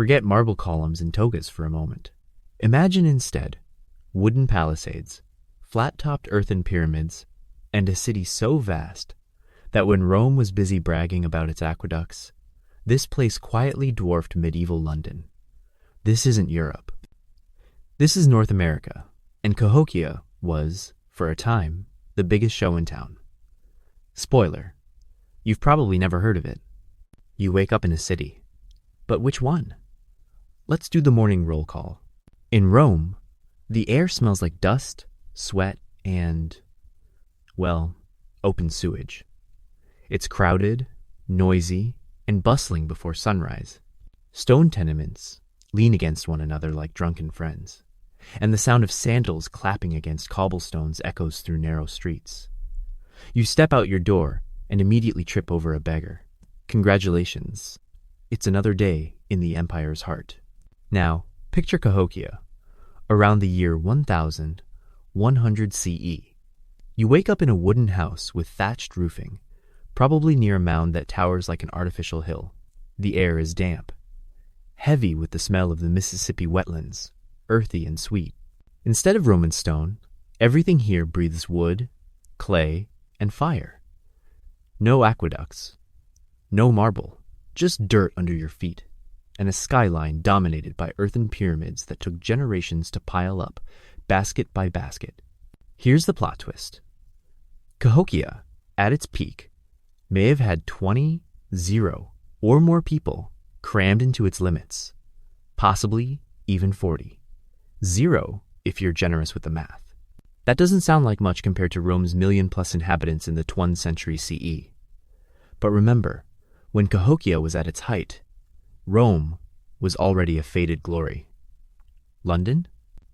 Forget marble columns and togas for a moment. Imagine instead wooden palisades, flat-topped earthen pyramids, and a city so vast that when Rome was busy bragging about its aqueducts, this place quietly dwarfed medieval London. This isn't Europe. This is North America, and Cahokia was, for a time, the biggest show in town. Spoiler, you've probably never heard of it. You wake up in a city. But which one? Let's do the morning roll call. In Rome, the air smells like dust, sweat, and, well, open sewage. It's crowded, noisy, and bustling before sunrise. Stone tenements lean against one another like drunken friends, and the sound of sandals clapping against cobblestones echoes through narrow streets. You step out your door and immediately trip over a beggar. Congratulations. It's another day in the empire's heart. Now, picture Cahokia, around the year 1100 CE. You wake up in a wooden house with thatched roofing, probably near a mound that towers like an artificial hill. The air is damp, heavy with the smell of the Mississippi wetlands, earthy and sweet. Instead of Roman stone, everything here breathes wood, clay, and fire. No aqueducts, no marble, just dirt under your feet, and a skyline dominated by earthen pyramids that took generations to pile up, basket by basket. Here's the plot twist. Cahokia, at its peak, may have had 20, or more people crammed into its limits, possibly even 40. 0 if you're generous with the math. That doesn't sound like much compared to Rome's million-plus inhabitants in the 1st century CE. But remember, when Cahokia was at its height, Rome was already a faded glory. London?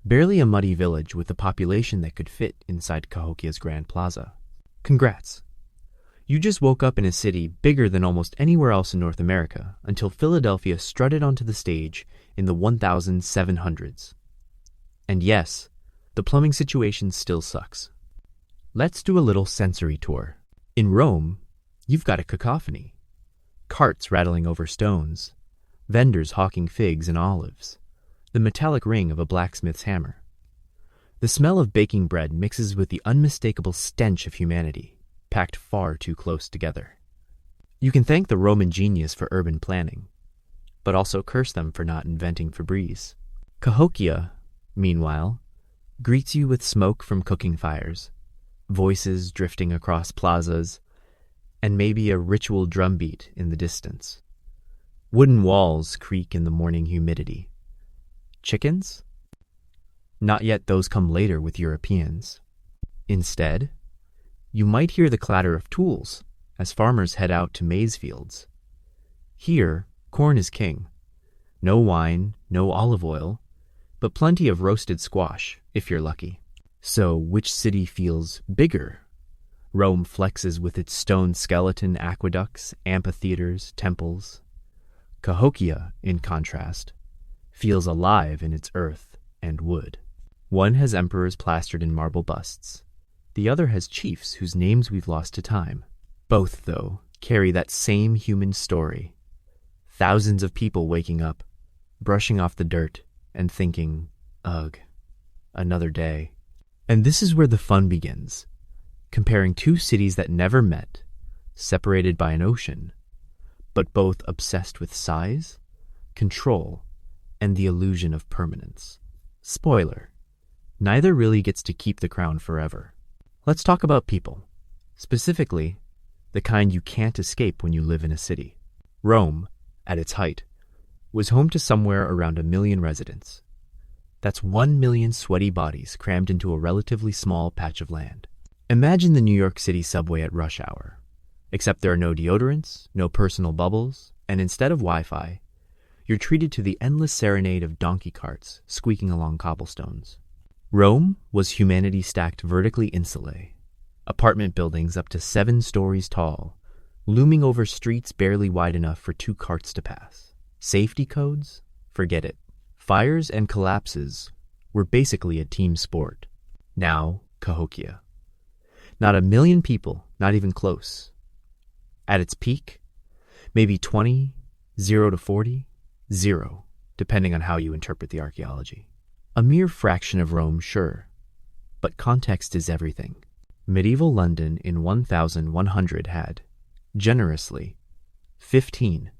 Barely a muddy village with a population that could fit inside Cahokia's Grand Plaza. Congrats. You just woke up in a city bigger than almost anywhere else in North America until Philadelphia strutted onto the stage in the 1700s. And yes, the plumbing situation still sucks. Let's do a little sensory tour. In Rome, you've got a cacophony. Carts rattling over stones, vendors hawking figs and olives, the metallic ring of a blacksmith's hammer. The smell of baking bread mixes with the unmistakable stench of humanity, packed far too close together. You can thank the Roman genius for urban planning, but also curse them for not inventing Febreze. Cahokia, meanwhile, greets you with smoke from cooking fires, voices drifting across plazas, and maybe a ritual drumbeat in the distance. Wooden walls creak in the morning humidity. Chickens? Not yet, those come later with Europeans. Instead, you might hear the clatter of tools as farmers head out to maize fields. Here, corn is king. No wine, no olive oil, but plenty of roasted squash, if you're lucky. So, which city feels bigger? Rome flexes with its stone skeleton aqueducts, amphitheaters, temples. Cahokia, in contrast, feels alive in its earth and wood. One has emperors plastered in marble busts. The other has chiefs whose names we've lost to time. Both, though, carry that same human story. Thousands of people waking up, brushing off the dirt, and thinking, ugh, another day. And this is where the fun begins, comparing two cities that never met, separated by an ocean, but both obsessed with size, control, and the illusion of permanence. Spoiler, neither really gets to keep the crown forever. Let's talk about people, specifically the kind you can't escape when you live in a city. Rome, at its height, was home to somewhere around 1 million residents. That's 1 million sweaty bodies crammed into a relatively small patch of land. Imagine the New York City subway at rush hour, except there are no deodorants, no personal bubbles, and instead of Wi-Fi, you're treated to the endless serenade of donkey carts squeaking along cobblestones. Rome was humanity stacked vertically insulae, apartment buildings up to 7 stories tall, looming over streets barely wide enough for 2 carts to pass. Safety codes? Forget it. Fires and collapses were basically a team sport. Now, Cahokia. Not 1 million people, not even close. At its peak, maybe 20, 0 to 40, 0. depending on how you interpret the archaeology. A mere fraction of Rome, sure, but context is everything. Medieval London in 1100 had, generously, 15,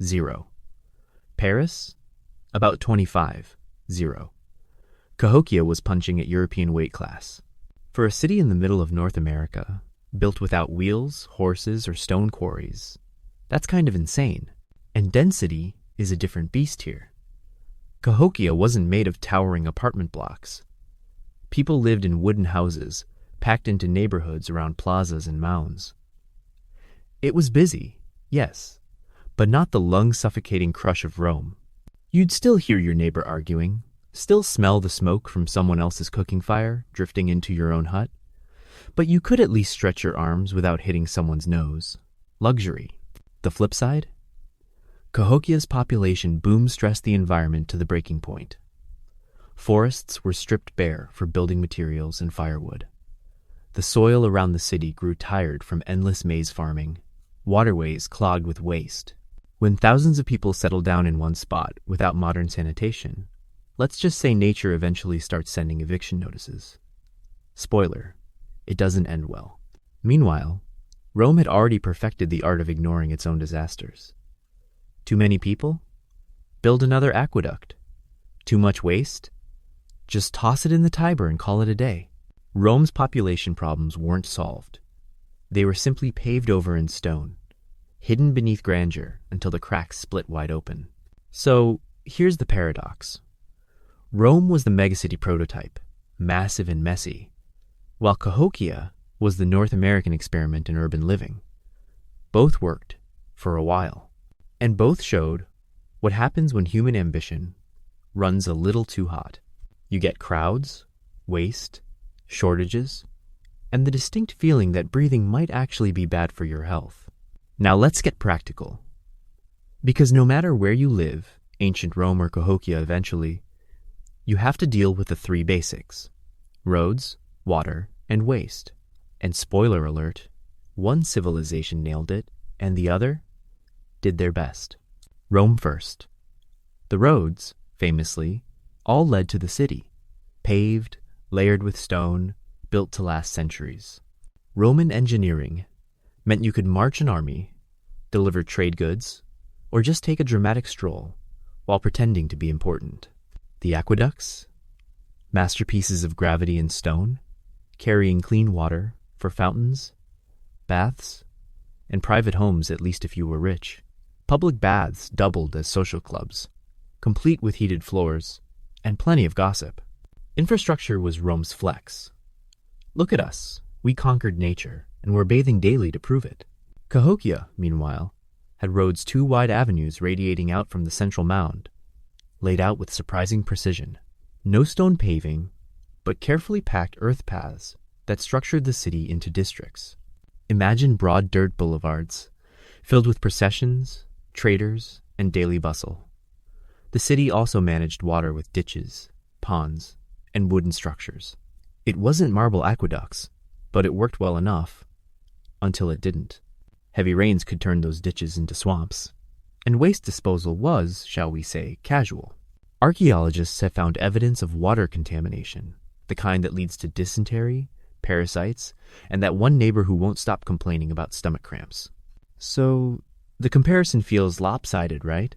0. Paris, about 25, 0. Cahokia was punching at European weight class. For a city in the middle of North America, built without wheels, horses, or stone quarries, that's kind of insane. And density is a different beast here. Cahokia wasn't made of towering apartment blocks. People lived in wooden houses, packed into neighborhoods around plazas and mounds. It was busy, yes, but not the lung-suffocating crush of Rome. You'd still hear your neighbor arguing, still smell the smoke from someone else's cooking fire drifting into your own hut, but you could at least stretch your arms without hitting someone's nose. Luxury. The flip side? Cahokia's population boom-stressed the environment to the breaking point. Forests were stripped bare for building materials and firewood. The soil around the city grew tired from endless maize farming, waterways clogged with waste. When thousands of people settle down in one spot without modern sanitation, let's just say nature eventually starts sending eviction notices. Spoiler, it doesn't end well. Meanwhile, Rome had already perfected the art of ignoring its own disasters. Too many people? Build another aqueduct. Too much waste? Just toss it in the Tiber and call it a day. Rome's population problems weren't solved. They were simply paved over in stone, hidden beneath grandeur until the cracks split wide open. So, here's the paradox. Rome was the megacity prototype, massive and messy, while Cahokia was the North American experiment in urban living. Both worked, for a while, and both showed what happens when human ambition runs a little too hot. You get crowds, waste, shortages, and the distinct feeling that breathing might actually be bad for your health. Now let's get practical. Because no matter where you live, ancient Rome or Cahokia eventually, you have to deal with the three basics: roads, water, and waste. And spoiler alert, one civilization nailed it, and the other did their best. Rome first. The roads, famously, all led to the city, paved, layered with stone, built to last centuries. Roman engineering meant you could march an army, deliver trade goods, or just take a dramatic stroll while pretending to be important. The aqueducts, masterpieces of gravity and stone, carrying clean water for fountains, baths, and private homes, at least if you were rich. Public baths doubled as social clubs, complete with heated floors and plenty of gossip. Infrastructure was Rome's flex. Look at us. We conquered nature, and we're bathing daily to prove it. Cahokia, meanwhile, had roads 2 wide avenues radiating out from the central mound, laid out with surprising precision. No stone paving, but carefully packed earth paths that structured the city into districts. Imagine broad dirt boulevards, filled with processions, traders, and daily bustle. The city also managed water with ditches, ponds, and wooden structures. It wasn't marble aqueducts, but it worked well enough, until it didn't. Heavy rains could turn those ditches into swamps, and waste disposal was, shall we say, casual. Archaeologists have found evidence of water contamination, the kind that leads to dysentery, parasites, and that one neighbor who won't stop complaining about stomach cramps. So, the comparison feels lopsided, right?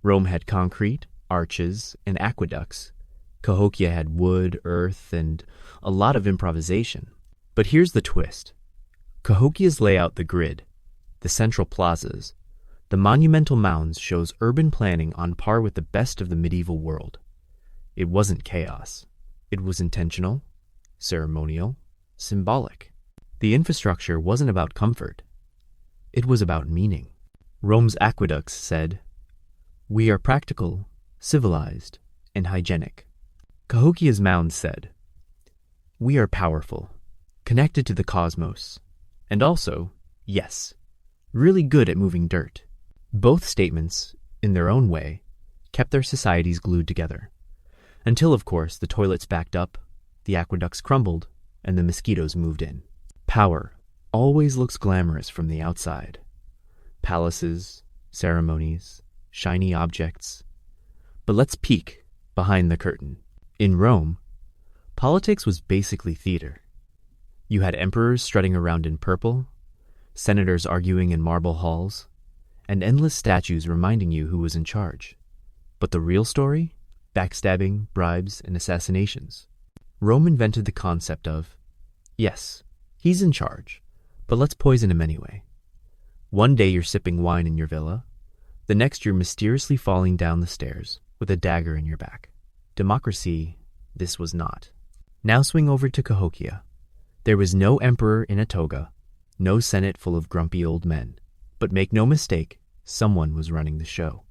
Rome had concrete, arches, and aqueducts. Cahokia had wood, earth, and a lot of improvisation. But here's the twist. Cahokia's layout, the grid, the central plazas, the monumental mounds shows urban planning on par with the best of the medieval world. It wasn't chaos. It was intentional, ceremonial, symbolic. The infrastructure wasn't about comfort. It was about meaning. Rome's aqueducts said, "We are practical, civilized, and hygienic." Cahokia's mounds said, "We are powerful, connected to the cosmos, and also, yes, really good at moving dirt." Both statements, in their own way, kept their societies glued together. Until, of course, the toilets backed up, the aqueducts crumbled, and the mosquitoes moved in. Power always looks glamorous from the outside. Palaces, ceremonies, shiny objects. But let's peek behind the curtain. In Rome, politics was basically theater. You had emperors strutting around in purple, senators arguing in marble halls, and endless statues reminding you who was in charge. But the real story? Backstabbing, bribes, and assassinations. Rome invented the concept of, yes, he's in charge, but let's poison him anyway. One day you're sipping wine in your villa, the next you're mysteriously falling down the stairs with a dagger in your back. Democracy, this was not. Now swing over to Cahokia. There was no emperor in a toga, no senate full of grumpy old men. But make no mistake, someone was running the show.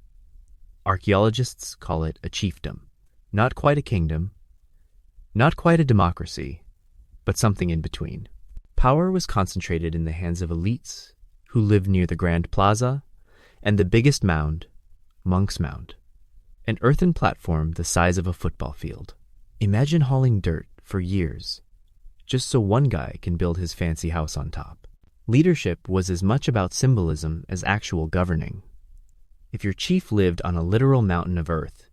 Archaeologists call it a chiefdom. Not quite a kingdom, not quite a democracy, but something in between. Power was concentrated in the hands of elites who lived near the Grand Plaza and the biggest mound, Monk's Mound, an earthen platform the size of a football field. Imagine hauling dirt for years, just so one guy can build his fancy house on top. Leadership was as much about symbolism as actual governing. If your chief lived on a literal mountain of earth,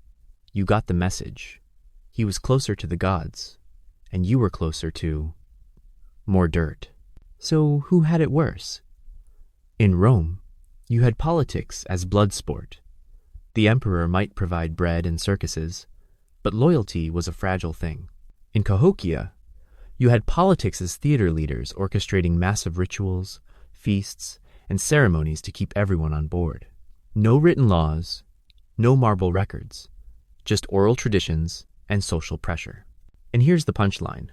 you got the message. He was closer to the gods, and you were closer to more dirt. So who had it worse? In Rome, you had politics as blood sport. The emperor might provide bread and circuses, but loyalty was a fragile thing. In Cahokia, you had politics as theater leaders orchestrating massive rituals, feasts, and ceremonies to keep everyone on board. No written laws, no marble records, just oral traditions and social pressure. And here's the punchline.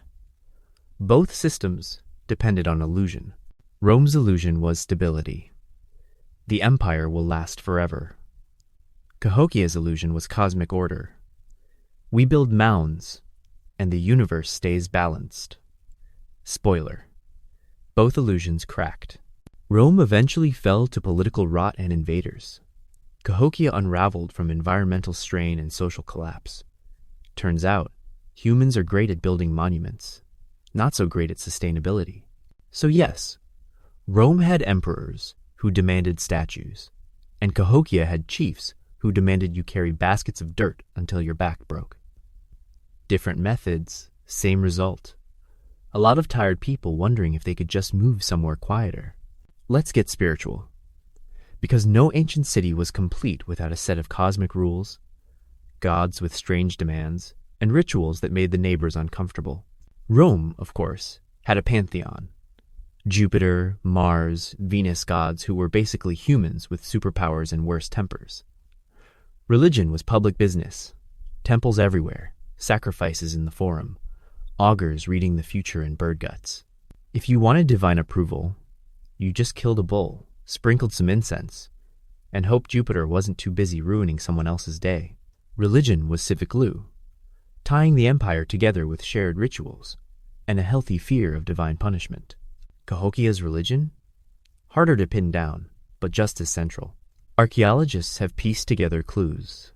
Both systems depended on illusion. Rome's illusion was stability. The empire will last forever. Cahokia's illusion was cosmic order. We build mounds, and the universe stays balanced. Spoiler. Both illusions cracked. Rome eventually fell to political rot and invaders. Cahokia unraveled from environmental strain and social collapse. Turns out, humans are great at building monuments, not so great at sustainability. So yes, Rome had emperors who demanded statues, and Cahokia had chiefs who demanded you carry baskets of dirt until your back broke. Different methods, same result. A lot of tired people wondering if they could just move somewhere quieter. Let's get spiritual. Because no ancient city was complete without a set of cosmic rules, gods with strange demands, and rituals that made the neighbors uncomfortable. Rome, of course, had a pantheon. Jupiter, Mars, Venus gods who were basically humans with superpowers and worse tempers. Religion was public business. Temples everywhere, sacrifices in the forum, augurs reading the future in bird guts. If you wanted divine approval, you just killed a bull, sprinkled some incense, and hoped Jupiter wasn't too busy ruining someone else's day. Religion was civic glue, tying the empire together with shared rituals and a healthy fear of divine punishment. Cahokia's religion? Harder to pin down, but just as central. Archaeologists have pieced together clues.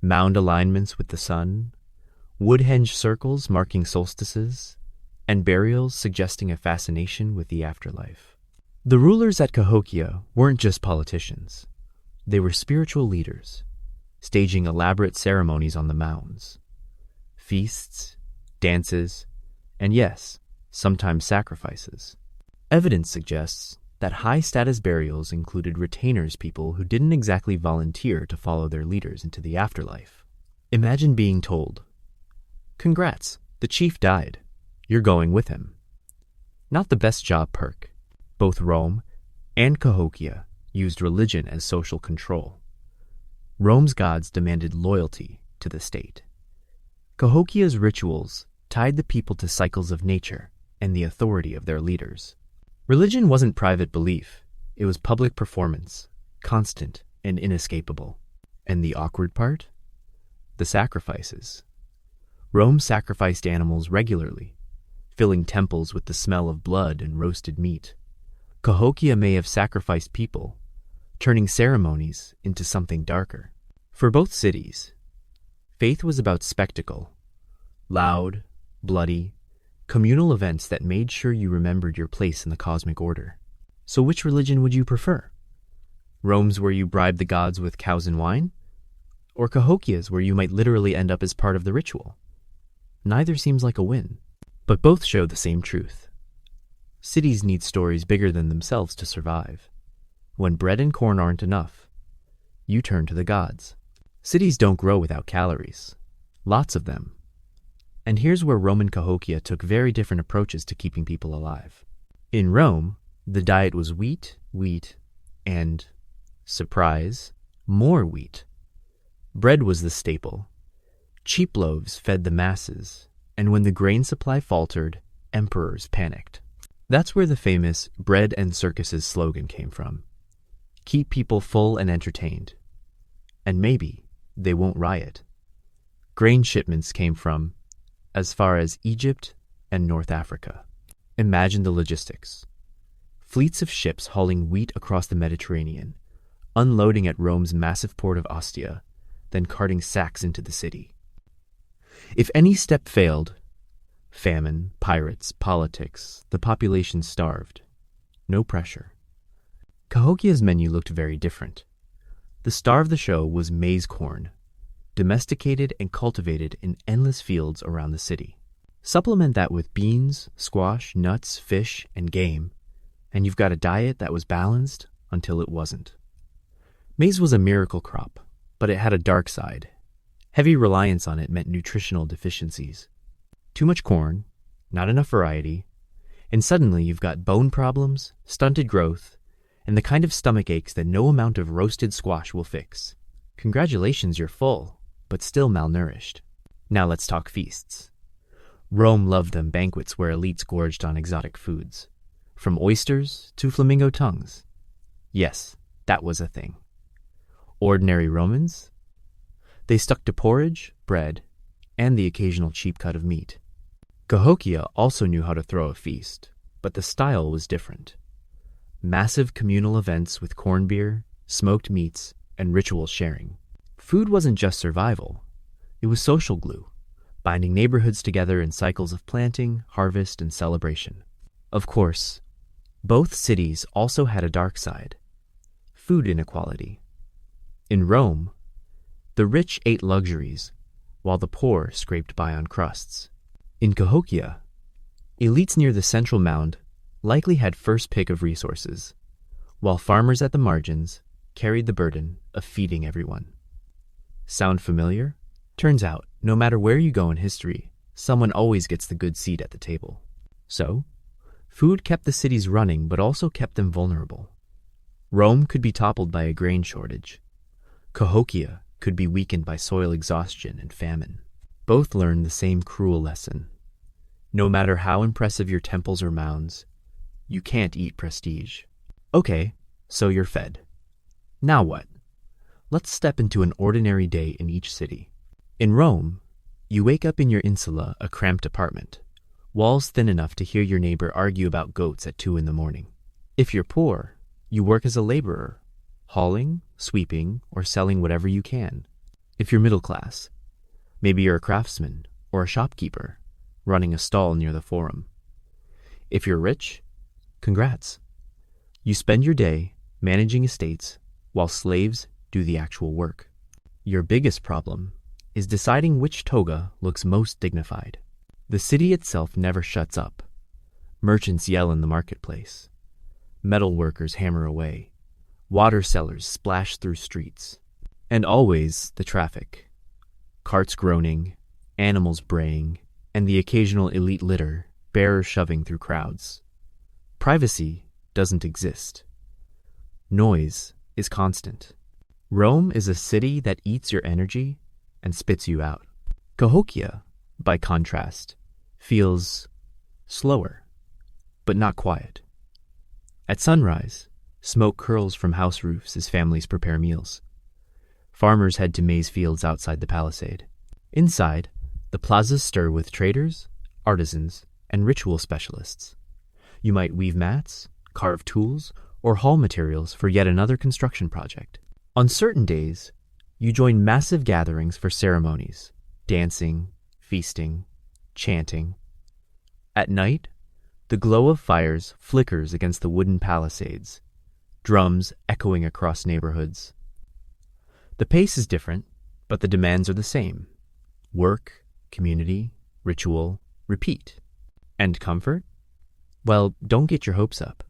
Mound alignments with the sun, wood-henge circles marking solstices, and burials suggesting a fascination with the afterlife. The rulers at Cahokia weren't just politicians. They were spiritual leaders, staging elaborate ceremonies on the mounds. Feasts, dances, and yes, sometimes sacrifices. Evidence suggests that high-status burials included retainers, people who didn't exactly volunteer to follow their leaders into the afterlife. Imagine being told, "Congrats, the chief died. You're going with him." Not the best job perk. Both Rome and Cahokia used religion as social control. Rome's gods demanded loyalty to the state. Cahokia's rituals tied the people to cycles of nature and the authority of their leaders. Religion wasn't private belief. It was public performance, constant and inescapable. And the awkward part? The sacrifices. Rome sacrificed animals regularly, filling temples with the smell of blood and roasted meat. Cahokia may have sacrificed people, turning ceremonies into something darker. For both cities, faith was about spectacle, loud, bloody, communal events that made sure you remembered your place in the cosmic order. So which religion would you prefer? Rome's where you bribe the gods with cows and wine? or Cahokias where you might literally end up as part of the ritual. Neither seems like a win, but both show the same truth. Cities need stories bigger than themselves to survive. When bread and corn aren't enough, you turn to the gods. Cities don't grow without calories. Lots of them. And here's where Roman Cahokia took very different approaches to keeping people alive. In Rome, the diet was wheat, and, surprise, more wheat. Bread was the staple. Cheap loaves fed the masses, and when the grain supply faltered, emperors panicked. That's where the famous "bread and circuses" slogan came from. Keep people full and entertained. And maybe they won't riot. Grain shipments came from as far as Egypt and North Africa. Imagine the logistics. Fleets of ships hauling wheat across the Mediterranean, unloading at Rome's massive port of Ostia, then carting sacks into the city. If any step failed, famine, pirates, politics, the population starved. No pressure. Cahokia's menu looked very different. The star of the show was maize corn, domesticated and cultivated in endless fields around the city. Supplement that with beans, squash, nuts, fish, and game, and you've got a diet that was balanced until it wasn't. Maize was a miracle crop, but it had a dark side. Heavy reliance on it meant nutritional deficiencies. Too much corn, not enough variety, and suddenly you've got bone problems, stunted growth, and the kind of stomach aches that no amount of roasted squash will fix. Congratulations, you're full, but still malnourished. Now let's talk feasts. Rome loved them banquets where elites gorged on exotic foods, from oysters to flamingo tongues. Yes, that was a thing. Ordinary Romans? They stuck to porridge, bread, and the occasional cheap cut of meat. Cahokia also knew how to throw a feast, but the style was different. Massive communal events with corned beer, smoked meats, and ritual sharing. Food wasn't just survival. It was social glue, binding neighborhoods together in cycles of planting, harvest, and celebration. Of course, both cities also had a dark side: food inequality. In Rome, the rich ate luxuries, while the poor scraped by on crusts. In Cahokia, elites near the central mound likely had first pick of resources, while farmers at the margins carried the burden of feeding everyone. Sound familiar? Turns out, no matter where you go in history, someone always gets the good seat at the table. So, food kept the cities running but also kept them vulnerable. Rome could be toppled by a grain shortage. Cahokia could be weakened by soil exhaustion and famine. Both learned the same cruel lesson. No matter how impressive your temples or mounds, you can't eat prestige. Okay, so you're fed. Now what? Let's step into an ordinary day in each city. In Rome, you wake up in your insula, a cramped apartment, walls thin enough to hear your neighbor argue about goats at 2 a.m. If you're poor, you work as a laborer, hauling, sweeping, or selling whatever you can. If you're middle class, maybe you're a craftsman or a shopkeeper, running a stall near the forum. If you're rich, congrats. You spend your day managing estates while slaves do the actual work. Your biggest problem is deciding which toga looks most dignified. The city itself never shuts up. Merchants yell in the marketplace. Metal workers hammer away. Water sellers splash through streets. And always the traffic. Carts groaning, animals braying, and the occasional elite litter, bearers shoving through crowds. Privacy doesn't exist. Noise is constant. Rome is a city that eats your energy and spits you out. Cahokia, by contrast, feels slower, but not quiet. At sunrise, smoke curls from house roofs as families prepare meals. Farmers head to maize fields outside the palisade. Inside, the plazas stir with traders, artisans, and ritual specialists. You might weave mats, carve tools, or haul materials for yet another construction project. On certain days, you join massive gatherings for ceremonies, dancing, feasting, chanting. At night, the glow of fires flickers against the wooden palisades, drums echoing across neighborhoods. The pace is different, But the demands are the same: work, community, ritual, repeat. And comfort? Well, don't get your hopes up.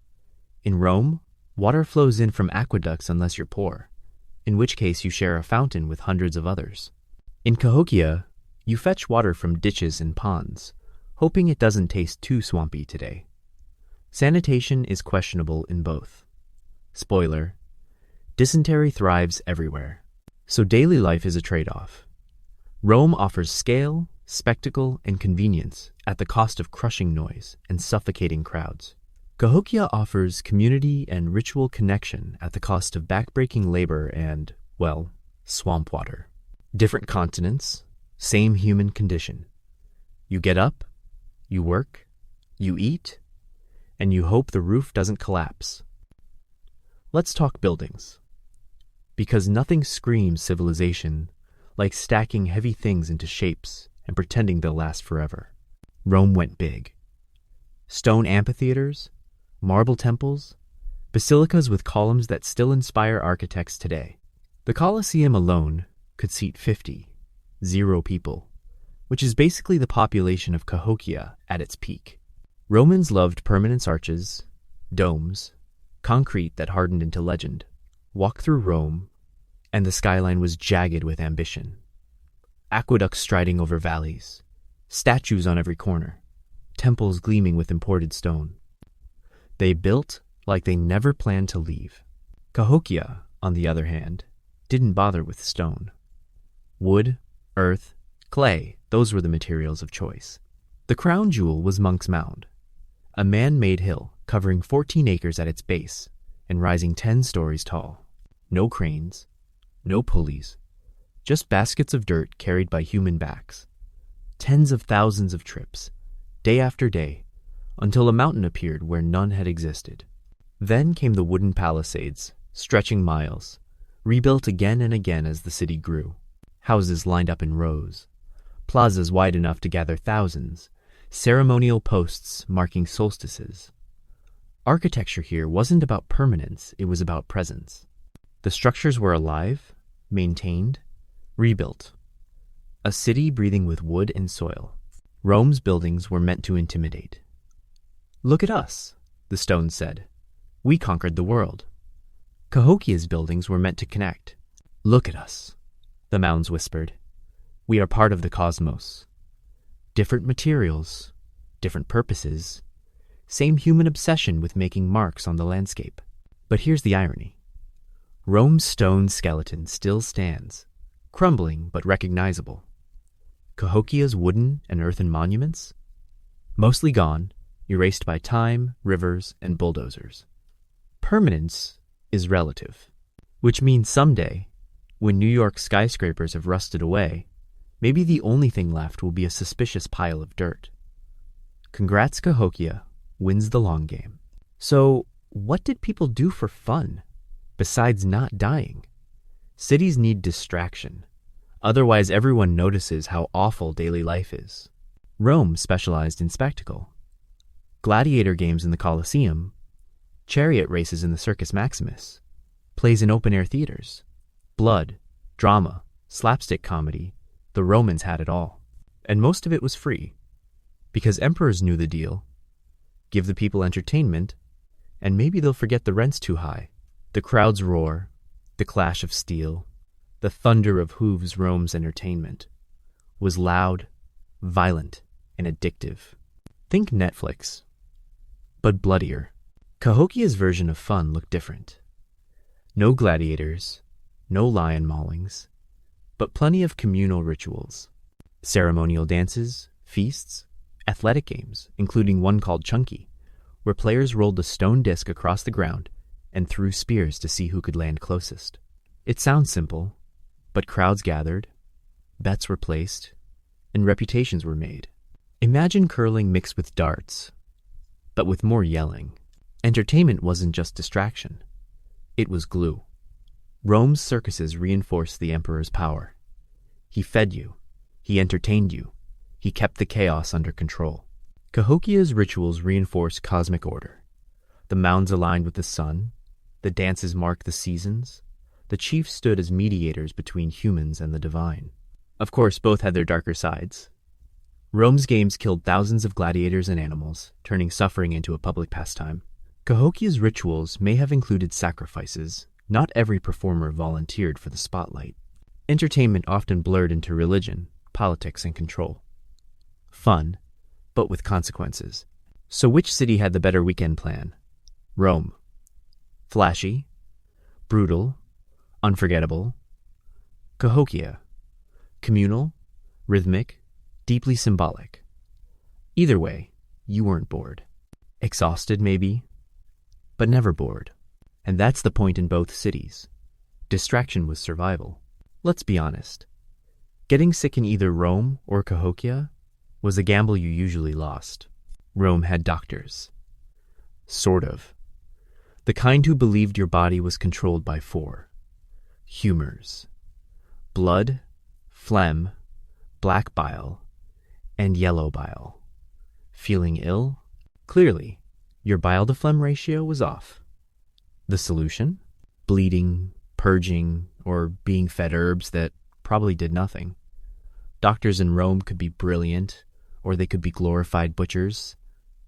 In Rome, water flows in from aqueducts unless you're poor, in which case you share a fountain with hundreds of others. In Cahokia, you fetch water from ditches and ponds, hoping it doesn't taste too swampy today. Sanitation is questionable in both. Spoiler: dysentery thrives everywhere. So daily life is a trade-off. Rome offers scale, spectacle, and convenience at the cost of crushing noise and suffocating crowds. Cahokia offers community and ritual connection at the cost of backbreaking labor and, well, swamp water. Different continents, same human condition. You get up, you work, you eat, and you hope the roof doesn't collapse. Let's talk buildings. Because nothing screams civilization like stacking heavy things into shapes and pretending they'll last forever. Rome went big. Stone amphitheaters, marble temples, basilicas with columns that still inspire architects today. The Colosseum alone could seat 0 people, which is basically the population of Cahokia at its peak. Romans loved permanence arches, domes, concrete that hardened into legend. Walk through Rome, and the skyline was jagged with ambition. Aqueducts striding over valleys, statues on every corner, temples gleaming with imported stone. They built like they never planned to leave. Cahokia, on the other hand, didn't bother with stone. Wood, earth, clay, those were the materials of choice. The crown jewel was Monk's Mound, a man-made hill covering 14 acres at its base and rising 10 stories tall. No cranes, no pulleys, just baskets of dirt carried by human backs. Tens of thousands of trips, day after day, until a mountain appeared where none had existed. Then came the wooden palisades, stretching miles, rebuilt again and again as the city grew. Houses lined up in rows, plazas wide enough to gather thousands, ceremonial posts marking solstices. Architecture here wasn't about permanence, it was about presence. The structures were alive, maintained, rebuilt. A city breathing with wood and soil. Rome's buildings were meant to intimidate. "Look at us," the stones said. "We conquered the world." Cahokia's buildings were meant to connect. "Look at us," the mounds whispered. "We are part of the cosmos. Different materials, different purposes, same human obsession with making marks on the landscape." But here's the irony. Rome's stone skeleton still stands, crumbling but recognizable. Cahokia's wooden and earthen monuments? Mostly gone, erased by time, rivers, and bulldozers. Permanence is relative, which means someday, when New York skyscrapers have rusted away, maybe the only thing left will be a suspicious pile of dirt. Congrats, Cahokia wins the long game. So, what did people do for fun, besides not dying? Cities need distraction. Otherwise, everyone notices how awful daily life is. Rome specialized in spectacle. Gladiator games in the Colosseum, chariot races in the Circus Maximus, plays in open-air theaters, blood, drama, slapstick comedy. The Romans had it all. And most of it was free, because emperors knew the deal. Give the people entertainment, and maybe they'll forget the rent's too high. The crowd's roar, the clash of steel, the thunder of hooves. Rome's entertainment was loud, violent, and addictive. Think Netflix, but bloodier. Cahokia's version of fun looked different. No gladiators, no lion maulings, but plenty of communal rituals. Ceremonial dances, feasts, athletic games, including one called Chunky, where players rolled a stone disc across the ground and threw spears to see who could land closest. It sounds simple, but crowds gathered, bets were placed, and reputations were made. Imagine curling mixed with darts, but with more yelling. Entertainment wasn't just distraction. It was glue. Rome's circuses reinforced the emperor's power. He fed you. He entertained you. He kept the chaos under control. Cahokia's rituals reinforced cosmic order. The mounds aligned with the sun. The dances marked the seasons. the chiefs stood as mediators between humans and the divine. Of course, both had their darker sides. Rome's games killed thousands of gladiators and animals, turning suffering into a public pastime. Cahokia's rituals may have included sacrifices. Not every performer volunteered for the spotlight. Entertainment often blurred into religion, politics, and control. Fun, but with consequences. So which city had the better weekend plan? Rome. Flashy, brutal, unforgettable. Cahokia. Communal, rhythmic, deeply symbolic. Either way, you weren't bored. Exhausted, maybe, but never bored. And that's the point in both cities. Distraction was survival. Let's be honest. Getting sick in either Rome or Cahokia was a gamble you usually lost. Rome had doctors. Sort of. The kind who believed your body was controlled by four humors: blood, phlegm, black bile, and yellow bile. Feeling ill? Clearly, your bile to phlegm ratio was off. The solution? Bleeding, purging, or being fed herbs that probably did nothing. Doctors in Rome could be brilliant, or they could be glorified butchers,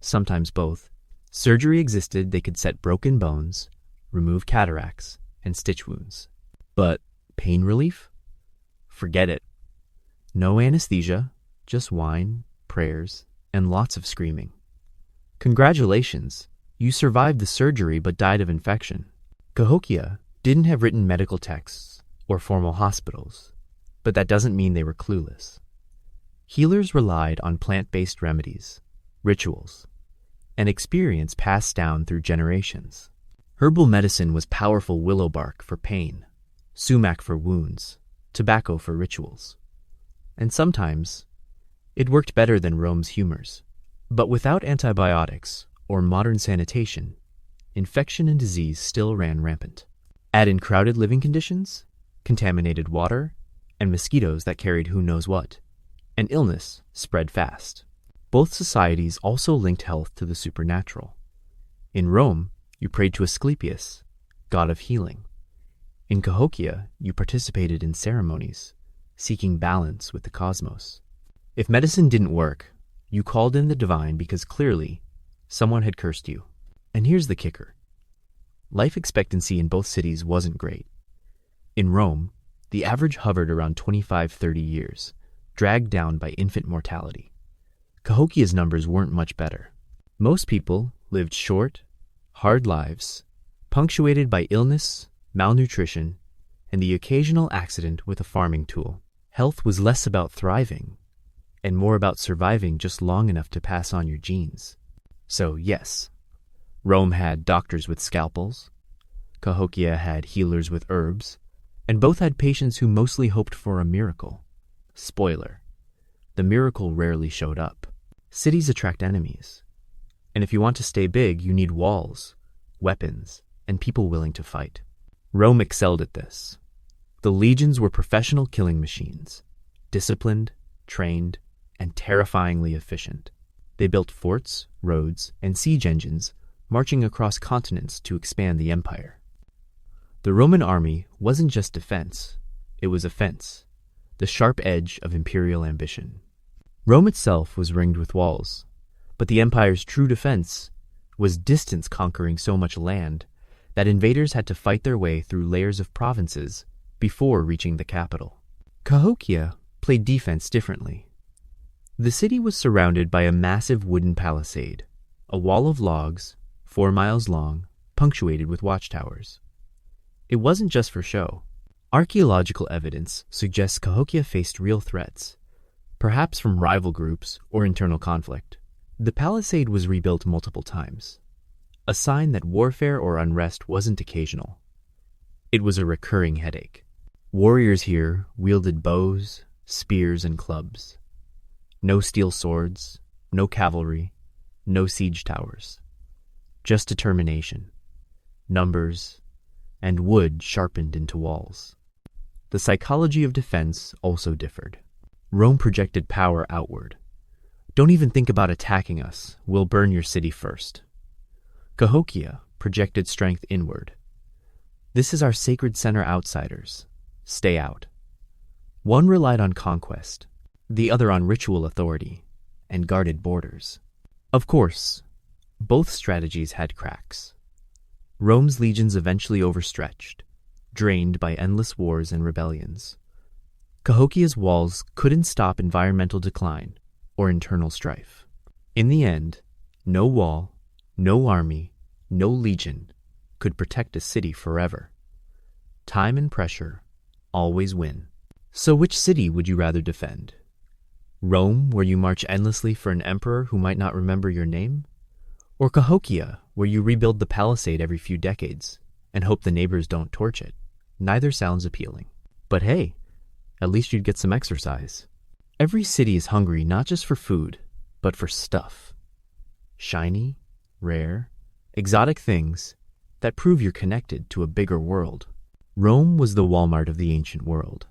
sometimes both. Surgery existed, they could set broken bones, remove cataracts, and stitch wounds. But pain relief? Forget it. No anesthesia, just wine, prayers, and lots of screaming. Congratulations, you survived the surgery but died of infection. Cahokia didn't have written medical texts or formal hospitals, but that doesn't mean they were clueless. Healers relied on plant-based remedies, rituals, and experience passed down through generations. Herbal medicine was powerful willow bark for pain, sumac for wounds, tobacco for rituals. And sometimes, it worked better than Rome's humors. But without antibiotics or modern sanitation, infection and disease still ran rampant. Add in crowded living conditions, contaminated water, and mosquitoes that carried who knows what, and illness spread fast. Both societies also linked health to the supernatural. In Rome, you prayed to Asclepius, god of healing. In Cahokia, you participated in ceremonies, seeking balance with the cosmos. If medicine didn't work, you called in the divine because clearly someone had cursed you. And here's the kicker. Life expectancy in both cities wasn't great. In Rome, the average hovered around 25-30 years, dragged down by infant mortality. Cahokia's numbers weren't much better. Most people lived short, hard lives, punctuated by illness, malnutrition, and the occasional accident with a farming tool. Health was less about thriving and more about surviving just long enough to pass on your genes. So yes, Rome had doctors with scalpels, Cahokia had healers with herbs, and both had patients who mostly hoped for a miracle. Spoiler, the miracle rarely showed up. Cities attract enemies, and if you want to stay big, you need walls, weapons, and people willing to fight. Rome excelled at this. The legions were professional killing machines, disciplined, trained, and terrifyingly efficient. They built forts, roads, and siege engines, marching across continents to expand the empire. The Roman army wasn't just defense, it was offense, the sharp edge of imperial ambition. Rome itself was ringed with walls, but the empire's true defense was distance conquering so much land that invaders had to fight their way through layers of provinces before reaching the capital. Cahokia played defense differently. The city was surrounded by a massive wooden palisade, a wall of logs, 4 miles long, punctuated with watchtowers. It wasn't just for show. Archaeological evidence suggests Cahokia faced real threats, perhaps from rival groups or internal conflict. The palisade was rebuilt multiple times, a sign that warfare or unrest wasn't occasional. It was a recurring headache. Warriors here wielded bows, spears, and clubs. No steel swords, no cavalry, no siege towers. Just determination, numbers, and wood sharpened into walls. The psychology of defense also differed. Rome projected power outward. Don't even think about attacking us, we'll burn your city first. Cahokia projected strength inward. This is our sacred center outsiders. Stay out. One relied on conquest, the other on ritual authority and guarded borders. Of course, both strategies had cracks. Rome's legions eventually overstretched, drained by endless wars and rebellions. Cahokia's walls couldn't stop environmental decline or internal strife. In the end, no wall, no army, no legion could protect a city forever. Time and pressure always win. So which city would you rather defend? Rome, where you march endlessly for an emperor who might not remember your name? Or Cahokia, where you rebuild the palisade every few decades and hope the neighbors don't torch it? Neither sounds appealing. But hey, at least you'd get some exercise. Every city is hungry not just for food, but for stuff. Shiny, rare, exotic things that prove you're connected to a bigger world. Rome was the Walmart of the ancient world.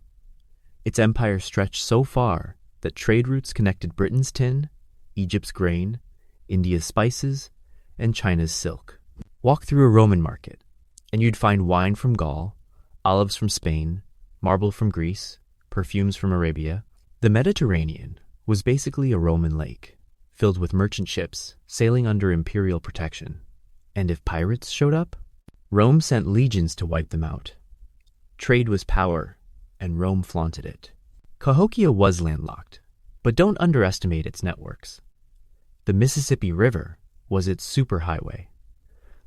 Its empire stretched so far that trade routes connected Britain's tin, Egypt's grain, India's spices, and China's silk. Walk through a Roman market, and you'd find wine from Gaul, olives from Spain, marble from Greece, perfumes from Arabia. The Mediterranean was basically a Roman lake, filled with merchant ships sailing under imperial protection. And if pirates showed up, Rome sent legions to wipe them out. Trade was power, and Rome flaunted it. Cahokia was landlocked, but don't underestimate its networks. The Mississippi River was its superhighway,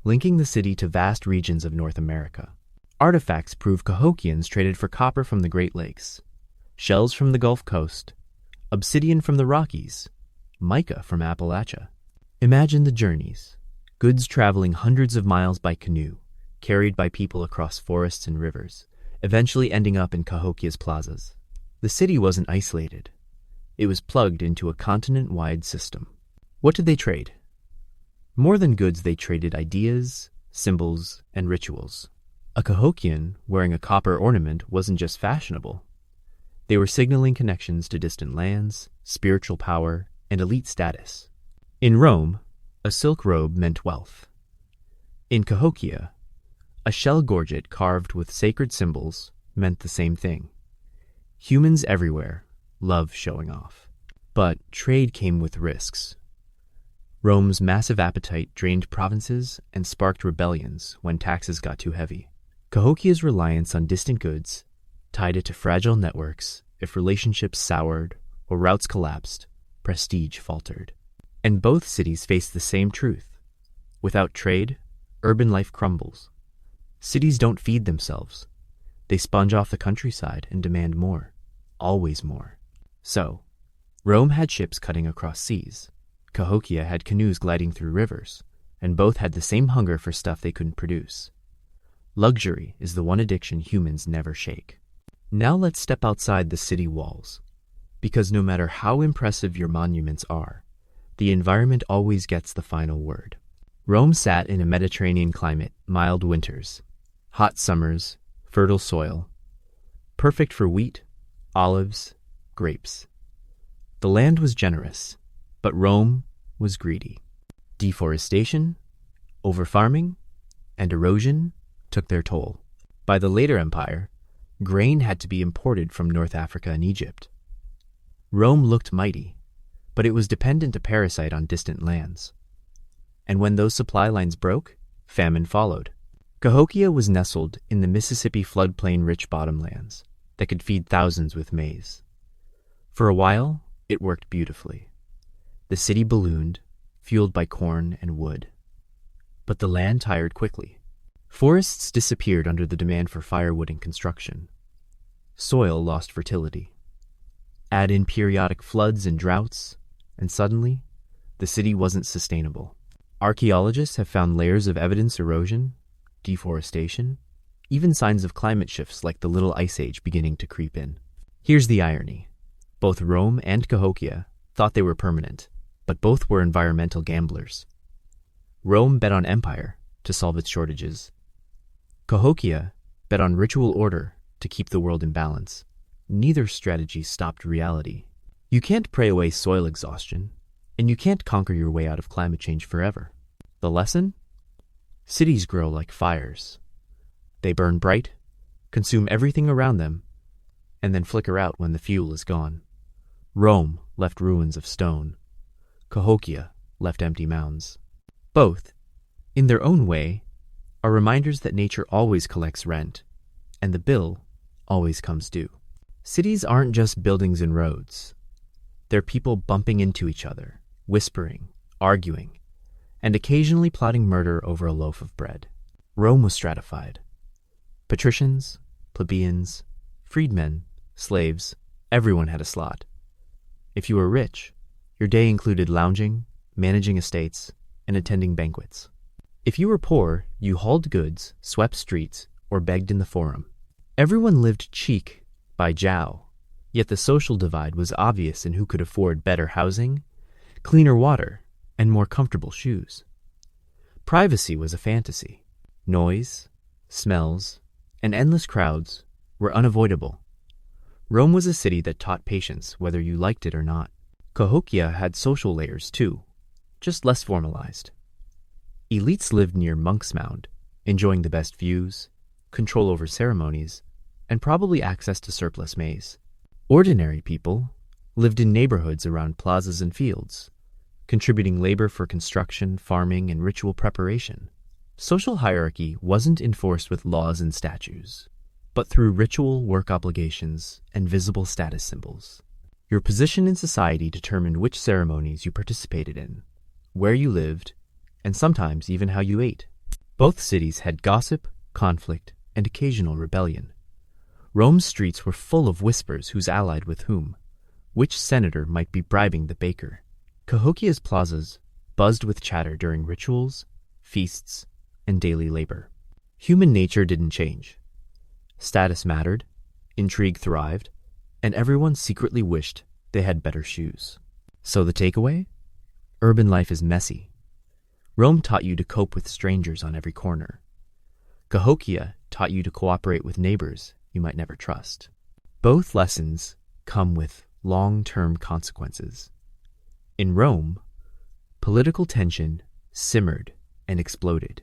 linking the city to vast regions of North America. Artifacts prove Cahokians traded for copper from the Great Lakes, shells from the Gulf Coast, obsidian from the Rockies, mica from Appalachia. Imagine the journeys, goods traveling hundreds of miles by canoe, carried by people across forests and rivers, eventually ending up in Cahokia's plazas. The city wasn't isolated. It was plugged into a continent-wide system. What did they trade? More than goods, they traded ideas, symbols, and rituals. A Cahokian wearing a copper ornament wasn't just fashionable. They were signaling connections to distant lands, spiritual power, and elite status. In Rome, a silk robe meant wealth. In Cahokia, a shell gorget carved with sacred symbols meant the same thing. Humans everywhere love showing off. But trade came with risks. Rome's massive appetite drained provinces and sparked rebellions when taxes got too heavy. Cahokia's reliance on distant goods tied it to fragile networks. If relationships soured or routes collapsed, prestige faltered. And both cities faced the same truth. Without trade, urban life crumbles. Cities don't feed themselves. They sponge off the countryside and demand more, always more. So, Rome had ships cutting across seas. Cahokia had canoes gliding through rivers, and both had the same hunger for stuff they couldn't produce. Luxury is the one addiction humans never shake. Now let's step outside the city walls, because no matter how impressive your monuments are, the environment always gets the final word. Rome sat in a Mediterranean climate, mild winters, hot summers, fertile soil, perfect for wheat, olives, grapes. The land was generous, but Rome was greedy. Deforestation, overfarming, and erosion took their toll. By the later empire, grain had to be imported from North Africa and Egypt. Rome looked mighty, but it was dependent to parasite on distant lands. And when those supply lines broke, famine followed. Cahokia was nestled in the Mississippi floodplain-rich bottomlands that could feed thousands with maize. For a while, it worked beautifully. The city ballooned, fueled by corn and wood. But the land tired quickly. Forests disappeared under the demand for firewood and construction. Soil lost fertility. Add in periodic floods and droughts, and suddenly, the city wasn't sustainable. Archaeologists have found layers of evidence erosion, deforestation, even signs of climate shifts like the Little Ice Age beginning to creep in. Here's the irony. Both Rome and Cahokia thought they were permanent, but both were environmental gamblers. Rome bet on empire to solve its shortages. Cahokia bet on ritual order to keep the world in balance. Neither strategy stopped reality. You can't pray away soil exhaustion, and you can't conquer your way out of climate change forever. The lesson? Cities grow like fires. They burn bright, consume everything around them, and then flicker out when the fuel is gone. Rome left ruins of stone. Cahokia left empty mounds. Both, in their own way, are reminders that nature always collects rent, and the bill always comes due. Cities aren't just buildings and roads. They're people bumping into each other, whispering, arguing, and occasionally plotting murder over a loaf of bread. Rome was stratified. Patricians, plebeians, freedmen, slaves, everyone had a slot. If you were rich, your day included lounging, managing estates, and attending banquets. If you were poor, you hauled goods, swept streets, or begged in the forum. Everyone lived cheek by jowl, yet the social divide was obvious in who could afford better housing, cleaner water, and more comfortable shoes. Privacy was a fantasy. Noise, smells, and endless crowds were unavoidable. Rome was a city that taught patience whether you liked it or not. Cahokia had social layers too, just less formalized. Elites lived near Monk's Mound, enjoying the best views, control over ceremonies, and probably access to surplus maize. Ordinary people lived in neighborhoods around plazas and fields, contributing labor for construction, farming, and ritual preparation. Social hierarchy wasn't enforced with laws and statues, but through ritual, work obligations, and visible status symbols. Your position in society determined which ceremonies you participated in, where you lived, and sometimes even how you ate. Both cities had gossip, conflict, and occasional rebellion. Rome's streets were full of whispers who's allied with whom, which senator might be bribing the baker. Cahokia's plazas buzzed with chatter during rituals, feasts, and daily labor. Human nature didn't change. Status mattered, intrigue thrived, and everyone secretly wished they had better shoes. So the takeaway? Urban life is messy. Rome taught you to cope with strangers on every corner. Cahokia taught you to cooperate with neighbors you might never trust. Both lessons come with long-term consequences. In Rome, political tension simmered and exploded.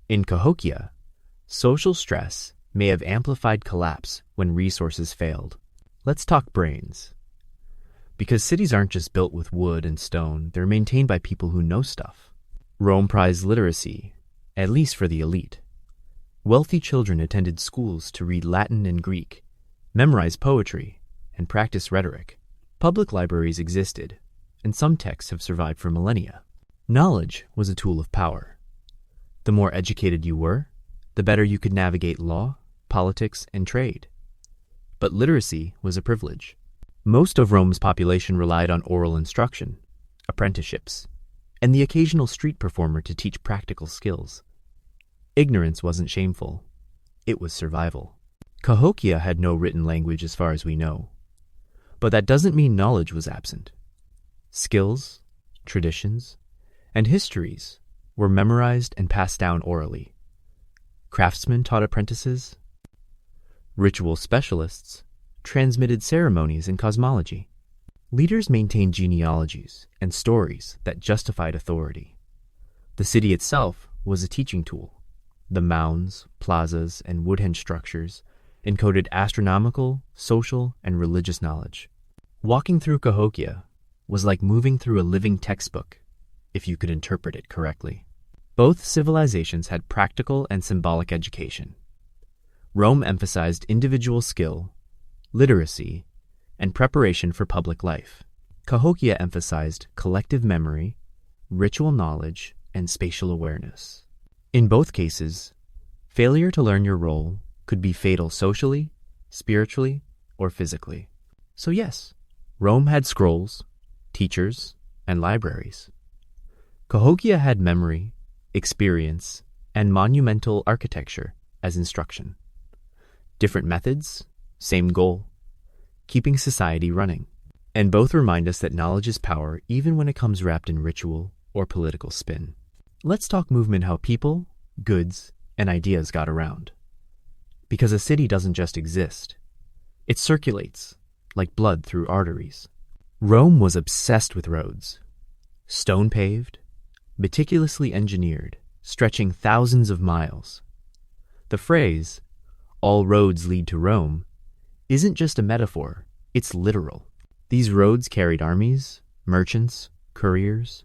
In Cahokia, social stress may have amplified collapse when resources failed. Let's talk brains. Because cities aren't just built with wood and stone, they're maintained by people who know stuff. Rome prized literacy, at least for the elite. Wealthy children attended schools to read Latin and Greek, memorize poetry, and practice rhetoric. Public libraries existed, and some texts have survived for millennia. Knowledge was a tool of power. The more educated you were, the better you could navigate law, politics, and trade. But literacy was a privilege. Most of Rome's population relied on oral instruction, apprenticeships, and the occasional street performer to teach practical skills. Ignorance wasn't shameful. It was survival. Cahokia had no written language as far as we know. But that doesn't mean knowledge was absent. Skills, traditions, and histories were memorized and passed down orally. Craftsmen taught apprentices. Ritual specialists transmitted ceremonies and cosmology. Leaders maintained genealogies and stories that justified authority. The city itself was a teaching tool. The mounds, plazas, and woodhen structures encoded astronomical, social, and religious knowledge. Walking through Cahokia was like moving through a living textbook, if you could interpret it correctly. Both civilizations had practical and symbolic education. Rome emphasized individual skill, literacy, and preparation for public life. Cahokia emphasized collective memory, ritual knowledge, and spatial awareness. In both cases, failure to learn your role could be fatal socially, spiritually, or physically. So yes, Rome had scrolls, teachers, and libraries. Cahokia had memory, experience, and monumental architecture as instruction. Different methods, same goal, keeping society running. And both remind us that knowledge is power even when it comes wrapped in ritual or political spin. Let's talk movement, how people, goods, and ideas got around. Because a city doesn't just exist. It circulates, like blood through arteries. Rome was obsessed with roads. Stone-paved, meticulously engineered, stretching thousands of miles. The phrase, "all roads lead to Rome," isn't just a metaphor, it's literal. These roads carried armies, merchants, couriers,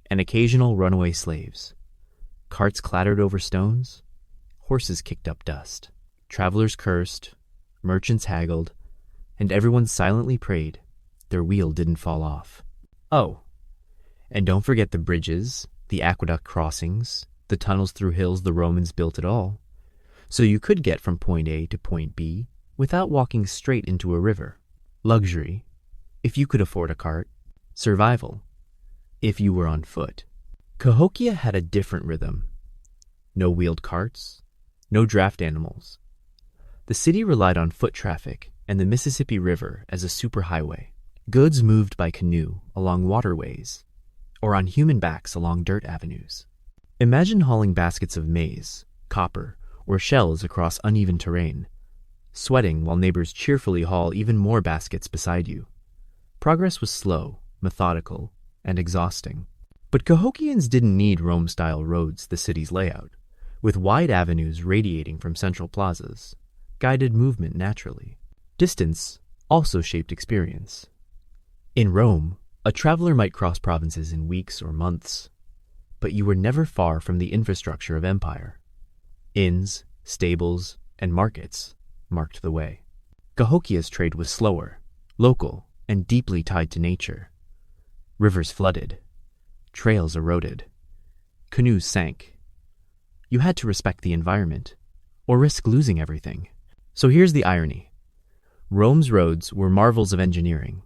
and occasional runaway slaves. Carts clattered over stones, horses kicked up dust. Travelers cursed, merchants haggled, and everyone silently prayed their wheel didn't fall off. Oh, and don't forget the bridges, the aqueduct crossings, the tunnels through hills the Romans built at all, so you could get from point A to point B without walking straight into a river. Luxury, if you could afford a cart. Survival, if you were on foot. Cahokia had a different rhythm. No wheeled carts, no draft animals. The city relied on foot traffic and the Mississippi River as a superhighway. Goods moved by canoe along waterways or on human backs along dirt avenues. Imagine hauling baskets of maize, copper, or shells across uneven terrain, sweating while neighbors cheerfully haul even more baskets beside you. Progress was slow, methodical, and exhausting. But Cahokians didn't need Rome-style roads the city's layout, with wide avenues radiating from central plazas, guided movement naturally. Distance also shaped experience. In Rome, a traveler might cross provinces in weeks or months, but you were never far from the infrastructure of empire. Inns, stables, and markets marked the way. Cahokia's trade was slower, local, and deeply tied to nature. Rivers flooded. Trails eroded. Canoes sank. You had to respect the environment, or risk losing everything. So here's the irony. Rome's roads were marvels of engineering,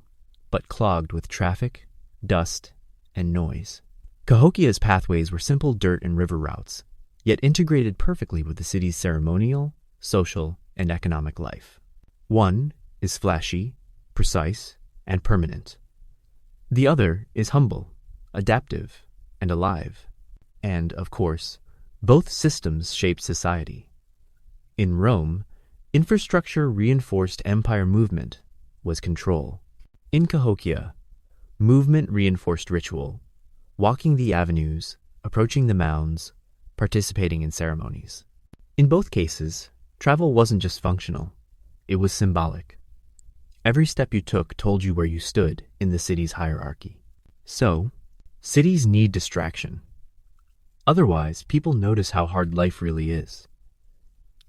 but clogged with traffic, dust, and noise. Cahokia's pathways were simple dirt and river routes, yet integrated perfectly with the city's ceremonial, social, and economic life. One is flashy, precise, and permanent. The other is humble, adaptive, and alive. And, of course, both systems shaped society. In Rome, infrastructure reinforced empire movement was control. In Cahokia, movement reinforced ritual, walking the avenues, approaching the mounds, participating in ceremonies. In both cases, travel wasn't just functional, it was symbolic. Every step you took told you where you stood in the city's hierarchy. So, cities need distraction. Otherwise, people notice how hard life really is.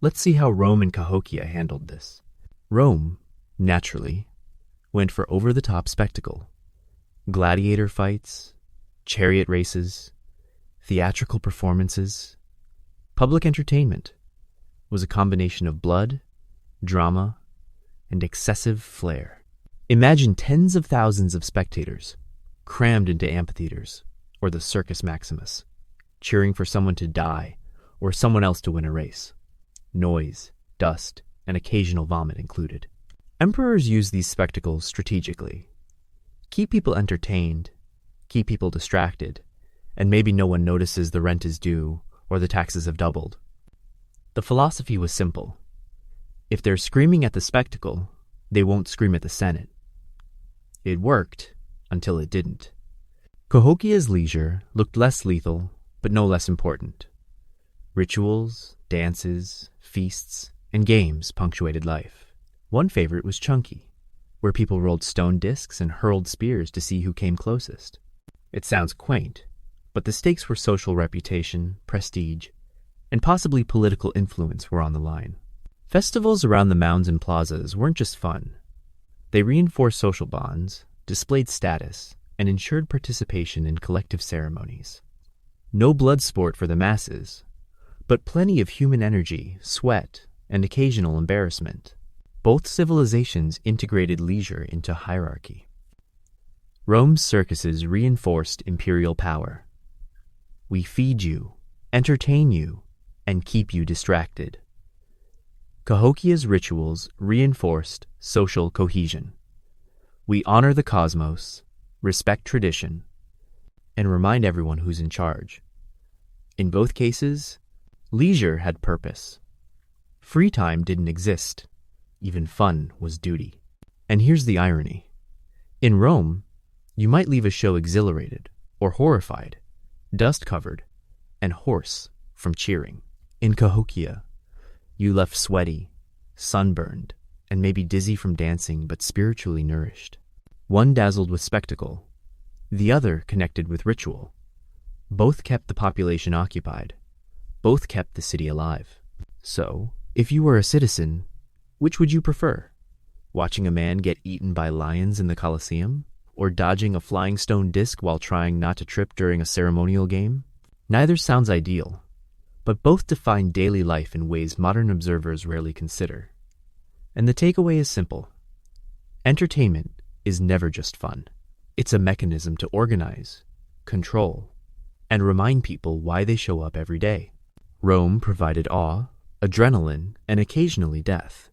Let's see how Rome and Cahokia handled this. Rome, naturally, went for over-the-top spectacle. Gladiator fights, chariot races, theatrical performances. Public entertainment was a combination of blood, drama, and excessive flair. Imagine tens of thousands of spectators crammed into amphitheaters or the Circus Maximus, cheering for someone to die or someone else to win a race. Noise, dust, and occasional vomit included. Emperors used these spectacles strategically. Keep people entertained, keep people distracted, and maybe no one notices the rent is due or the taxes have doubled. The philosophy was simple. If they're screaming at the spectacle, they won't scream at the Senate. It worked until it didn't. Cahokia's leisure looked less lethal, but no less important. Rituals, dances, feasts, and games punctuated life. One favorite was chunky, where people rolled stone discs and hurled spears to see who came closest. It sounds quaint, but the stakes were social reputation, prestige, and possibly political influence were on the line. Festivals around the mounds and plazas weren't just fun. They reinforced social bonds, displayed status, and ensured participation in collective ceremonies. No blood sport for the masses, but plenty of human energy, sweat, and occasional embarrassment. Both civilizations integrated leisure into hierarchy. Rome's circuses reinforced imperial power. We feed you, entertain you, and keep you distracted. Cahokia's rituals reinforced social cohesion. We honor the cosmos, respect tradition, and remind everyone who's in charge. In both cases, leisure had purpose. Free time didn't exist. Even fun was duty. And here's the irony. In Rome, you might leave a show exhilarated or horrified, dust-covered, and hoarse from cheering. In Cahokia, You left sweaty, sunburned, and maybe dizzy from dancing, but spiritually nourished. One dazzled with spectacle, the other connected with ritual. Both kept the population occupied. Both kept the city alive. So, if you were a citizen, which would you prefer? Watching a man get eaten by lions in the Colosseum? Or dodging a flying stone disc while trying not to trip during a ceremonial game? Neither sounds ideal, but both define daily life in ways modern observers rarely consider. And the takeaway is simple. Entertainment is never just fun. It's a mechanism to organize, control, and remind people why they show up every day. Rome provided awe, adrenaline, and occasionally death.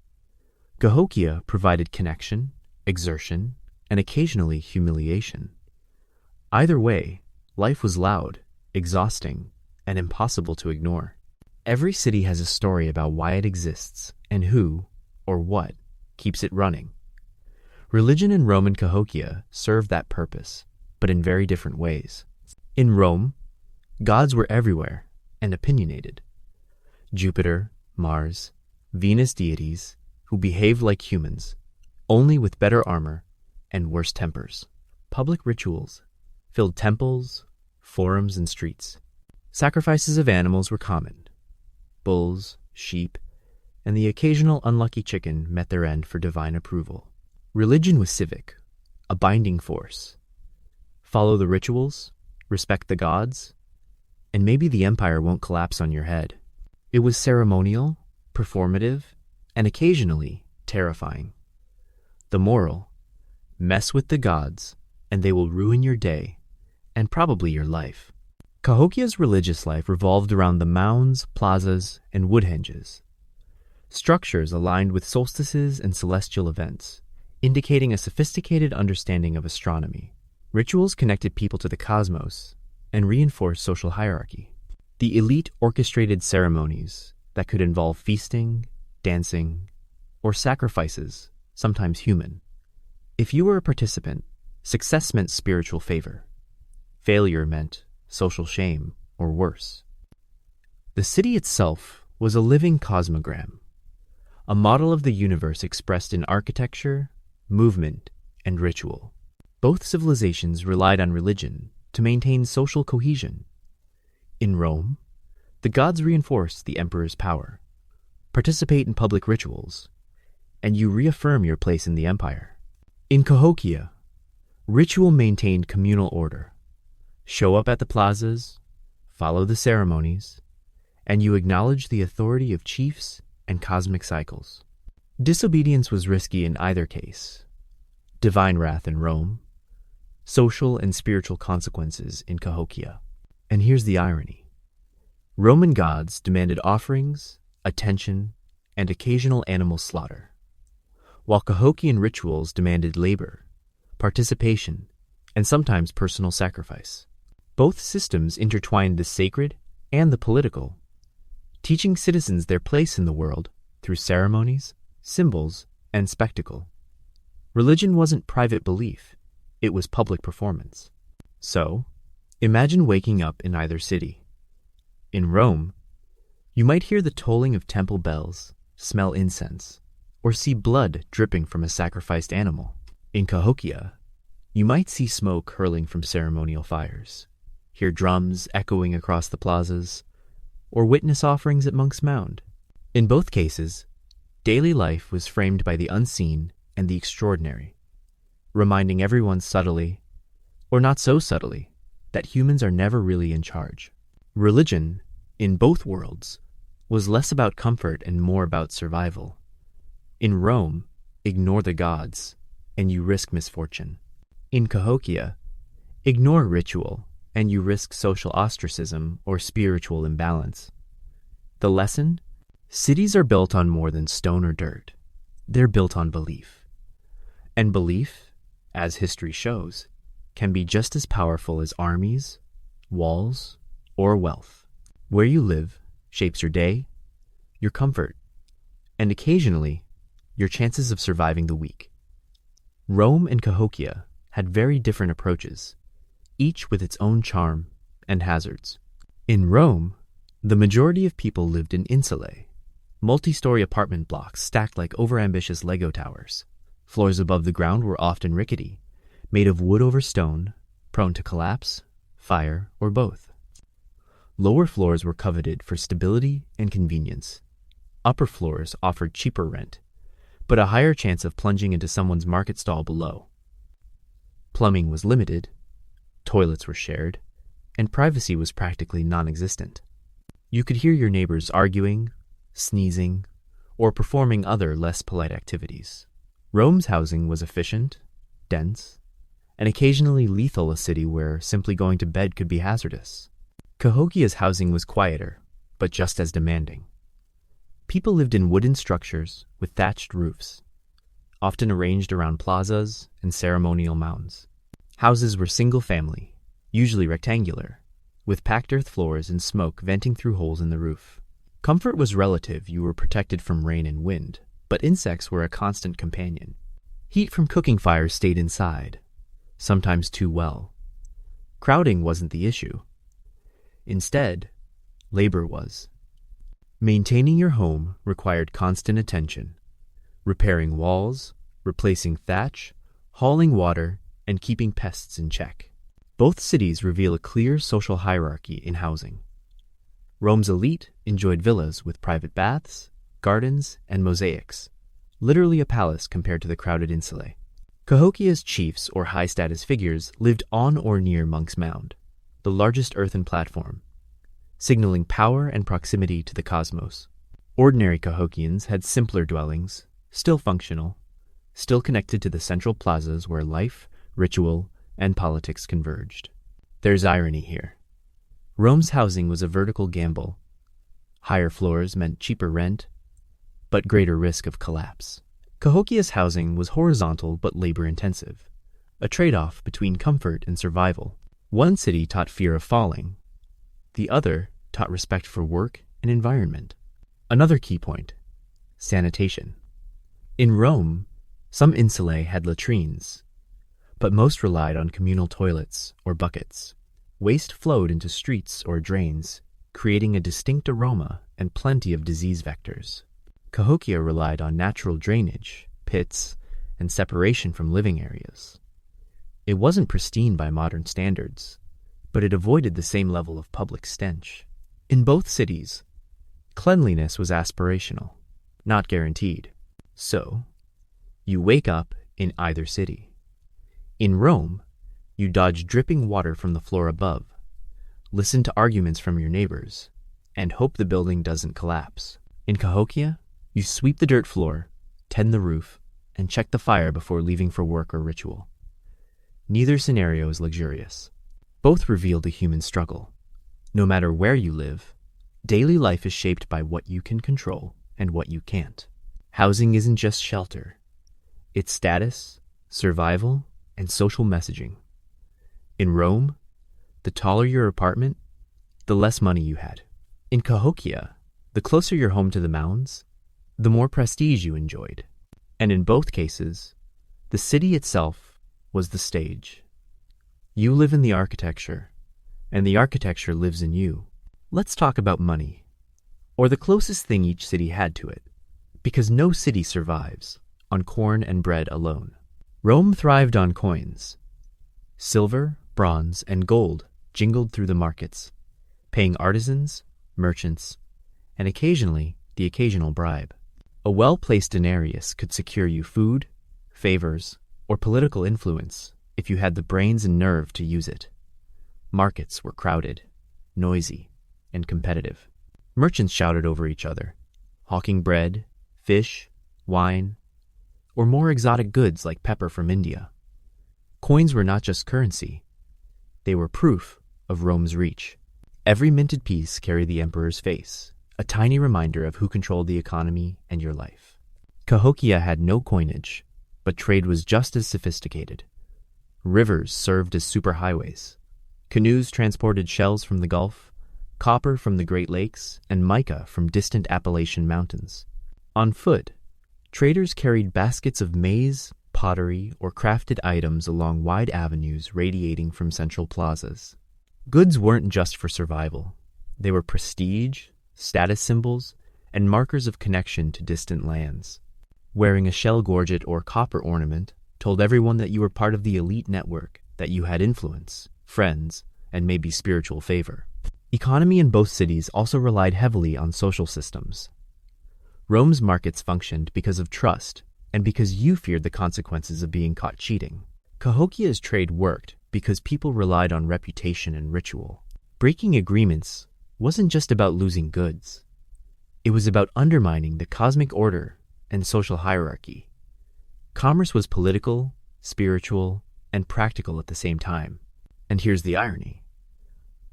Cahokia provided connection, exertion, and occasionally humiliation. Either way, life was loud, exhausting, and impossible to ignore. Every city has a story about why it exists and who, or what, keeps it running. Religion in Rome and Cahokia served that purpose, but in very different ways. In Rome, gods were everywhere and opinionated. Jupiter, Mars, Venus deities who behaved like humans, only with better armor and worse tempers. Public rituals filled temples, forums, and streets. Sacrifices of animals were common. Bulls, sheep, and the occasional unlucky chicken met their end for divine approval. Religion was civic, a binding force. Follow the rituals, respect the gods, and maybe the empire won't collapse on your head. It was ceremonial, performative, and occasionally terrifying. The moral: mess with the gods, and they will ruin your day, and probably your life. Cahokia's religious life revolved around the mounds, plazas, and woodhenges. Structures aligned with solstices and celestial events, indicating a sophisticated understanding of astronomy. Rituals connected people to the cosmos and reinforced social hierarchy. The elite orchestrated ceremonies that could involve feasting, dancing, or sacrifices, sometimes human. If you were a participant, success meant spiritual favor. Failure meant social shame, or worse. The city itself was a living cosmogram, a model of the universe expressed in architecture, movement, and ritual. Both civilizations relied on religion to maintain social cohesion. In Rome, the gods reinforced the emperor's power. Participate in public rituals, and you reaffirm your place in the empire. In Cahokia, ritual maintained communal order. Show up at the plazas, follow the ceremonies, and you acknowledge the authority of chiefs and cosmic cycles. Disobedience was risky in either case. Divine wrath in Rome, social and spiritual consequences in Cahokia. And here's the irony. Roman gods demanded offerings, attention, and occasional animal slaughter, while Cahokian rituals demanded labor, participation, and sometimes personal sacrifice. Both systems intertwined the sacred and the political, teaching citizens their place in the world through ceremonies, symbols, and spectacle. Religion wasn't private belief, it was public performance. So, imagine waking up in either city. In Rome, you might hear the tolling of temple bells, smell incense, or see blood dripping from a sacrificed animal. In Cahokia, you might see smoke hurling from ceremonial fires, hear drums echoing across the plazas, or witness offerings at Monk's Mound. In both cases, daily life was framed by the unseen and the extraordinary, reminding everyone subtly, or not so subtly, that humans are never really in charge. Religion, in both worlds, was less about comfort and more about survival. In Rome, ignore the gods, and you risk misfortune. In Cahokia, ignore ritual, and you risk social ostracism or spiritual imbalance. The lesson? Cities are built on more than stone or dirt. They're built on belief. And belief, as history shows, can be just as powerful as armies, walls, or wealth. Where you live shapes your day, your comfort, and occasionally, your chances of surviving the week. Rome and Cahokia had very different approaches, each with its own charm and hazards. In Rome, the majority of people lived in insulae, Multi-story apartment blocks stacked like overambitious Lego towers. Floors above the ground were often rickety, made of wood over stone, prone to collapse, fire, or both. Lower floors were coveted for stability and convenience. Upper floors offered cheaper rent, but a higher chance of plunging into someone's market stall below. Plumbing was limited, toilets were shared, and privacy was practically non-existent. You could hear your neighbors arguing, sneezing, or performing other less polite activities. Rome's housing was efficient, dense, and occasionally lethal, a city where simply going to bed could be hazardous. Cahokia's housing was quieter, but just as demanding. People lived in wooden structures with thatched roofs, often arranged around plazas and ceremonial mounds. Houses were single-family, usually rectangular, with packed earth floors and smoke venting through holes in the roof. Comfort was relative. You were protected from rain and wind, but insects were a constant companion. Heat from cooking fires stayed inside, sometimes too well. Crowding wasn't the issue. Instead, labor was. Maintaining your home required constant attention, repairing walls, replacing thatch, hauling water, and keeping pests in check. Both cities reveal a clear social hierarchy in housing. Rome's elite enjoyed villas with private baths, gardens, and mosaics, literally a palace compared to the crowded insulae. Cahokia's chiefs or high-status figures lived on or near Monk's Mound, the largest earthen platform, signaling power and proximity to the cosmos. Ordinary Cahokians had simpler dwellings, still functional, still connected to the central plazas where life, ritual, and politics converged. There's irony here. Rome's housing was a vertical gamble. Higher floors meant cheaper rent, but greater risk of collapse. Cahokia's housing was horizontal but labor-intensive, a trade-off between comfort and survival. One city taught fear of falling. The other taught respect for work and environment. Another key point: sanitation. In Rome, some insulae had latrines, but most relied on communal toilets or buckets. Waste flowed into streets or drains, creating a distinct aroma and plenty of disease vectors. Cahokia relied on natural drainage, pits, and separation from living areas. It wasn't pristine by modern standards, but it avoided the same level of public stench. In both cities, cleanliness was aspirational, not guaranteed. So, you wake up in either city. In Rome, you dodge dripping water from the floor above, listen to arguments from your neighbors, and hope the building doesn't collapse. In Cahokia, you sweep the dirt floor, tend the roof, and check the fire before leaving for work or ritual. Neither scenario is luxurious. Both reveal the human struggle. No matter where you live, daily life is shaped by what you can control and what you can't. Housing isn't just shelter. It's status, survival, and social messaging. In Rome, the taller your apartment, the less money you had. In Cahokia, the closer your home to the mounds, the more prestige you enjoyed. And in both cases, the city itself was the stage. You live in the architecture, and the architecture lives in you. Let's talk about money, or the closest thing each city had to it, because no city survives on corn and bread alone. Rome thrived on coins. Silver, bronze, and gold jingled through the markets, paying artisans, merchants, and occasionally the occasional bribe. A well-placed denarius could secure you food, favors, or political influence if you had the brains and nerve to use it. Markets were crowded, noisy, and competitive. Merchants shouted over each other, hawking bread, fish, wine, or more exotic goods like pepper from India. Coins were not just currency. They were proof of Rome's reach. Every minted piece carried the emperor's face, a tiny reminder of who controlled the economy and your life. Cahokia had no coinage, but trade was just as sophisticated. Rivers served as superhighways. Canoes transported shells from the Gulf, copper from the Great Lakes, and mica from distant Appalachian mountains. On foot, traders carried baskets of maize, pottery, or crafted items along wide avenues radiating from central plazas. Goods weren't just for survival. They were prestige, status symbols, and markers of connection to distant lands. Wearing a shell gorget or copper ornament told everyone that you were part of the elite network, that you had influence, friends, and maybe spiritual favor. Economy in both cities also relied heavily on social systems. Rome's markets functioned because of trust and because you feared the consequences of being caught cheating. Cahokia's trade worked because people relied on reputation and ritual. Breaking agreements wasn't just about losing goods. It was about undermining the cosmic order and social hierarchy. Commerce was political, spiritual, and practical at the same time. And here's the irony.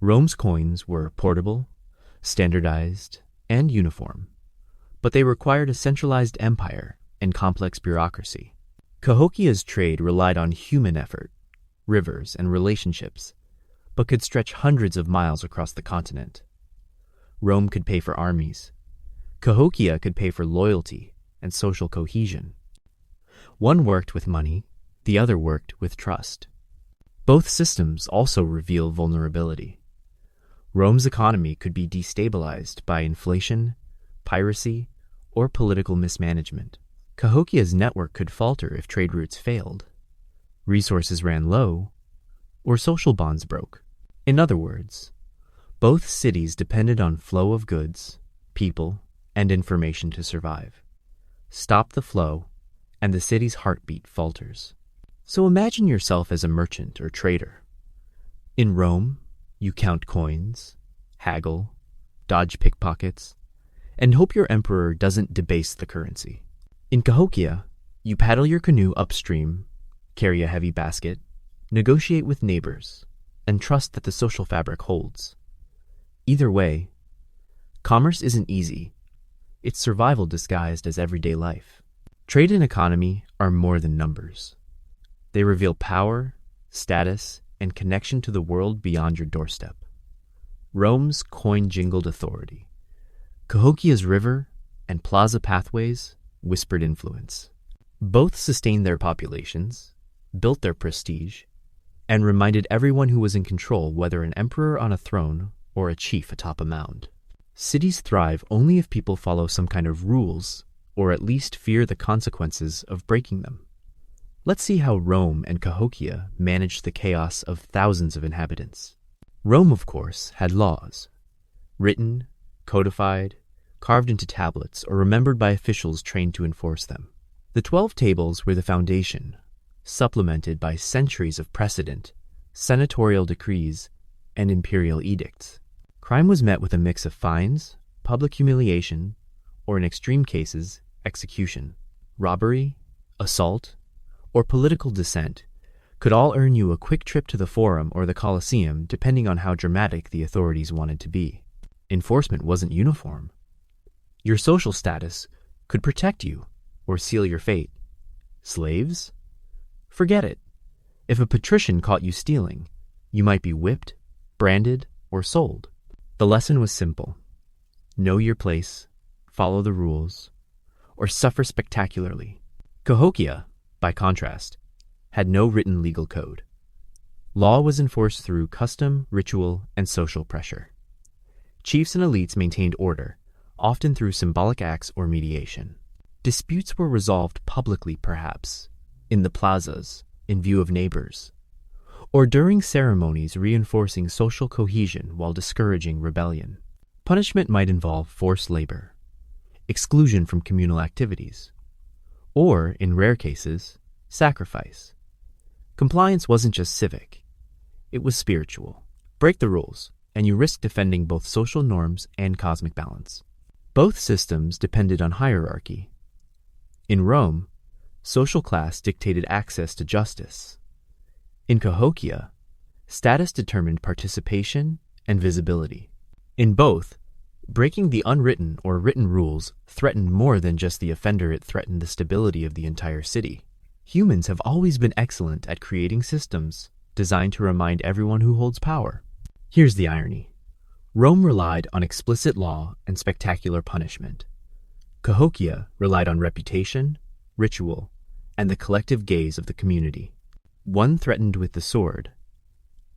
Rome's coins were portable, standardized, and uniform, but they required a centralized empire and complex bureaucracy. Cahokia's trade relied on human effort, rivers, and relationships, but could stretch hundreds of miles across the continent. Rome could pay for armies. Cahokia could pay for loyalty and social cohesion. One worked with money, the other worked with trust. Both systems also reveal vulnerability. Rome's economy could be destabilized by inflation, piracy, or political mismanagement. Cahokia's network could falter if trade routes failed, resources ran low, or social bonds broke. In other words, both cities depended on flow of goods, people, and information to survive. Stop the flow, and the city's heartbeat falters. So imagine yourself as a merchant or trader. In Rome, you count coins, haggle, dodge pickpockets, and hope your emperor doesn't debase the currency. In Cahokia, you paddle your canoe upstream, carry a heavy basket, negotiate with neighbors, and trust that the social fabric holds. Either way, commerce isn't easy. It's survival disguised as everyday life. Trade and economy are more than numbers. They reveal power, status, and connection to the world beyond your doorstep. Rome's coin-jingled authority. Cahokia's river and plaza pathways whispered influence. Both sustained their populations, built their prestige, and reminded everyone who was in control whether an emperor on a throne or a chief atop a mound. Cities thrive only if people follow some kind of rules, or at least fear the consequences of breaking them. Let's see how Rome and Cahokia managed the chaos of thousands of inhabitants. Rome, of course, had laws. Written, codified, carved into tablets, or remembered by officials trained to enforce them. The 12 tables were the foundation, supplemented by centuries of precedent, senatorial decrees, and imperial edicts. Crime was met with a mix of fines, public humiliation, or in extreme cases, execution. Robbery, assault, or political dissent could all earn you a quick trip to the Forum or the Colosseum depending on how dramatic the authorities wanted to be. Enforcement wasn't uniform. Your social status could protect you or seal your fate. Slaves? Forget it. If a patrician caught you stealing, you might be whipped, branded, or sold. The lesson was simple. Know your place, follow the rules, or suffer spectacularly. Cahokia, by contrast, had no written legal code. Law was enforced through custom, ritual, and social pressure. Chiefs and elites maintained order, often through symbolic acts or mediation. Disputes were resolved publicly, perhaps, in the plazas, in view of neighbors, or during ceremonies reinforcing social cohesion while discouraging rebellion. Punishment might involve forced labor, exclusion from communal activities, or, in rare cases, sacrifice. Compliance wasn't just civic, it was spiritual. Break the rules, and you risk defending both social norms and cosmic balance. Both systems depended on hierarchy. In Rome, social class dictated access to justice. In Cahokia, status determined participation and visibility. In both, breaking the unwritten or written rules threatened more than just the offender, it threatened the stability of the entire city. Humans have always been excellent at creating systems designed to remind everyone who holds power. Here's the irony. Rome relied on explicit law and spectacular punishment. Cahokia relied on reputation, ritual, and the collective gaze of the community. One threatened with the sword,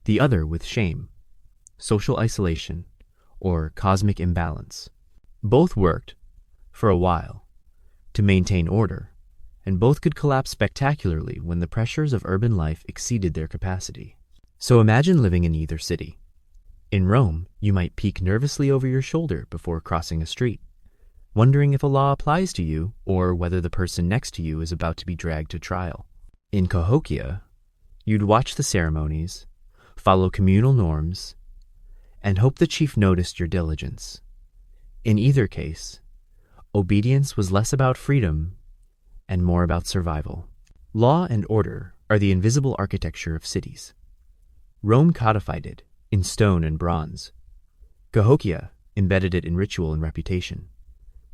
the other with shame, social isolation, or cosmic imbalance. Both worked, for a while, to maintain order, and both could collapse spectacularly when the pressures of urban life exceeded their capacity. So imagine living in either city. In Rome, you might peek nervously over your shoulder before crossing a street, wondering if a law applies to you or whether the person next to you is about to be dragged to trial. In Cahokia, you'd watch the ceremonies, follow communal norms, and hope the chief noticed your diligence. In either case, obedience was less about freedom and more about survival. Law and order are the invisible architecture of cities. Rome codified it in stone and bronze. Cahokia embedded it in ritual and reputation.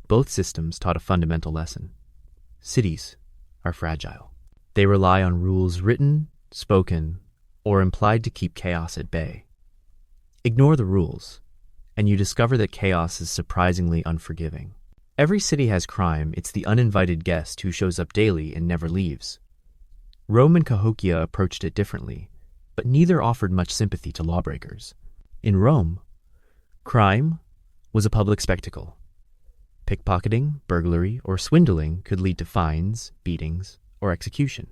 Both systems taught a fundamental lesson. Cities are fragile. They rely on rules written, spoken, or implied to keep chaos at bay. Ignore the rules, and you discover that chaos is surprisingly unforgiving. Every city has crime. It's the uninvited guest who shows up daily and never leaves. Rome and Cahokia approached it differently, but neither offered much sympathy to lawbreakers. In Rome, crime was a public spectacle. Pickpocketing, burglary, or swindling could lead to fines, beatings, or execution.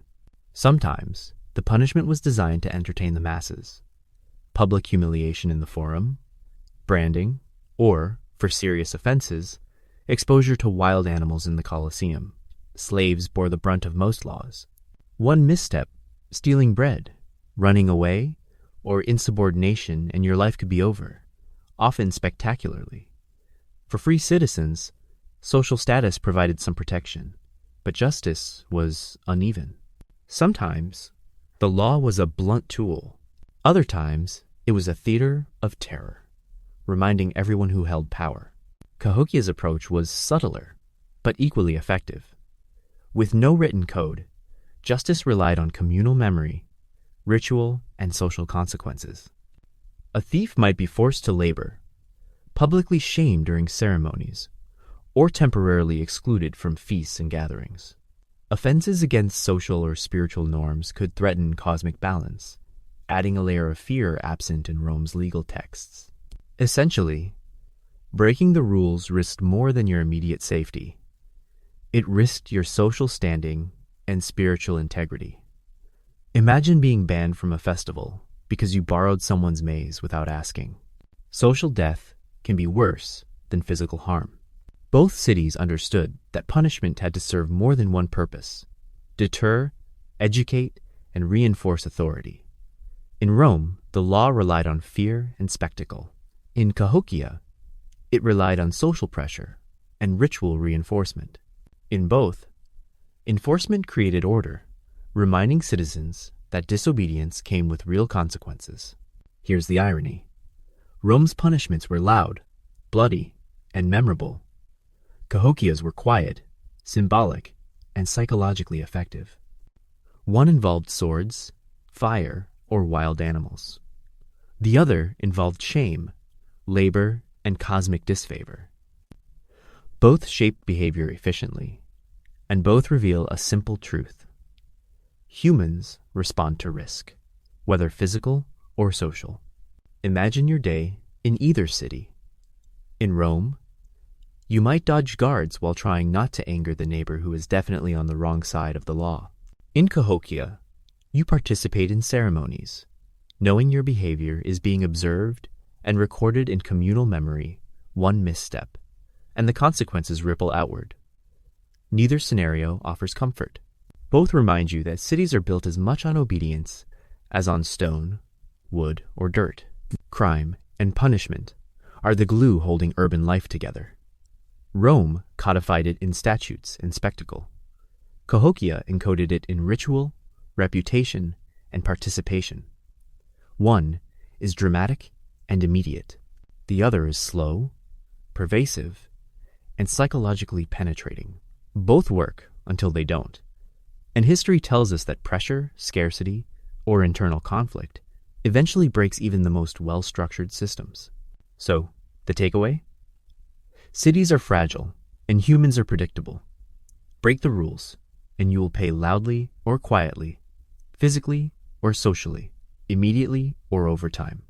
Sometimes, the punishment was designed to entertain the masses. Public humiliation in the forum, branding, or, for serious offenses, exposure to wild animals in the Colosseum. Slaves bore the brunt of most laws. One misstep, stealing bread, running away, or insubordination, and your life could be over, often spectacularly. For free citizens, social status provided some protection, but justice was uneven. Sometimes, the law was a blunt tool. Other times, it was a theater of terror, reminding everyone who held power. Cahokia's approach was subtler, but equally effective. With no written code, justice relied on communal memory, ritual, and social consequences. A thief might be forced to labor, publicly shamed during ceremonies, or temporarily excluded from feasts and gatherings. Offenses against social or spiritual norms could threaten cosmic balance, adding a layer of fear absent in Rome's legal texts. Essentially, breaking the rules risked more than your immediate safety. It risked your social standing and spiritual integrity. Imagine being banned from a festival because you borrowed someone's maize without asking. Social death can be worse than physical harm. Both cities understood that punishment had to serve more than one purpose: deter, educate, and reinforce authority. In Rome, the law relied on fear and spectacle. In Cahokia, it relied on social pressure and ritual reinforcement. In both, enforcement created order, reminding citizens that disobedience came with real consequences. Here's the irony. Rome's punishments were loud, bloody, and memorable. Cahokia's were quiet, symbolic, and psychologically effective. One involved swords, fire, or wild animals. The other involved shame, labor, and cosmic disfavor. Both shape behavior efficiently, and both reveal a simple truth. Humans respond to risk, whether physical or social. Imagine your day in either city. In Rome, you might dodge guards while trying not to anger the neighbor who is definitely on the wrong side of the law. In Cahokia, you participate in ceremonies, knowing your behavior is being observed and recorded in communal memory, one misstep, and the consequences ripple outward. Neither scenario offers comfort. Both remind you that cities are built as much on obedience as on stone, wood, or dirt. Crime and punishment are the glue holding urban life together. Rome codified it in statutes and spectacle. Cahokia encoded it in ritual, reputation, and participation. One is dramatic and immediate. The other is slow, pervasive, and psychologically penetrating. Both work until they don't. And history tells us that pressure, scarcity, or internal conflict eventually breaks even the most well-structured systems. So, the takeaway? Cities are fragile, and humans are predictable. Break the rules, and you will pay loudly or quietly, physically or socially, immediately or over time.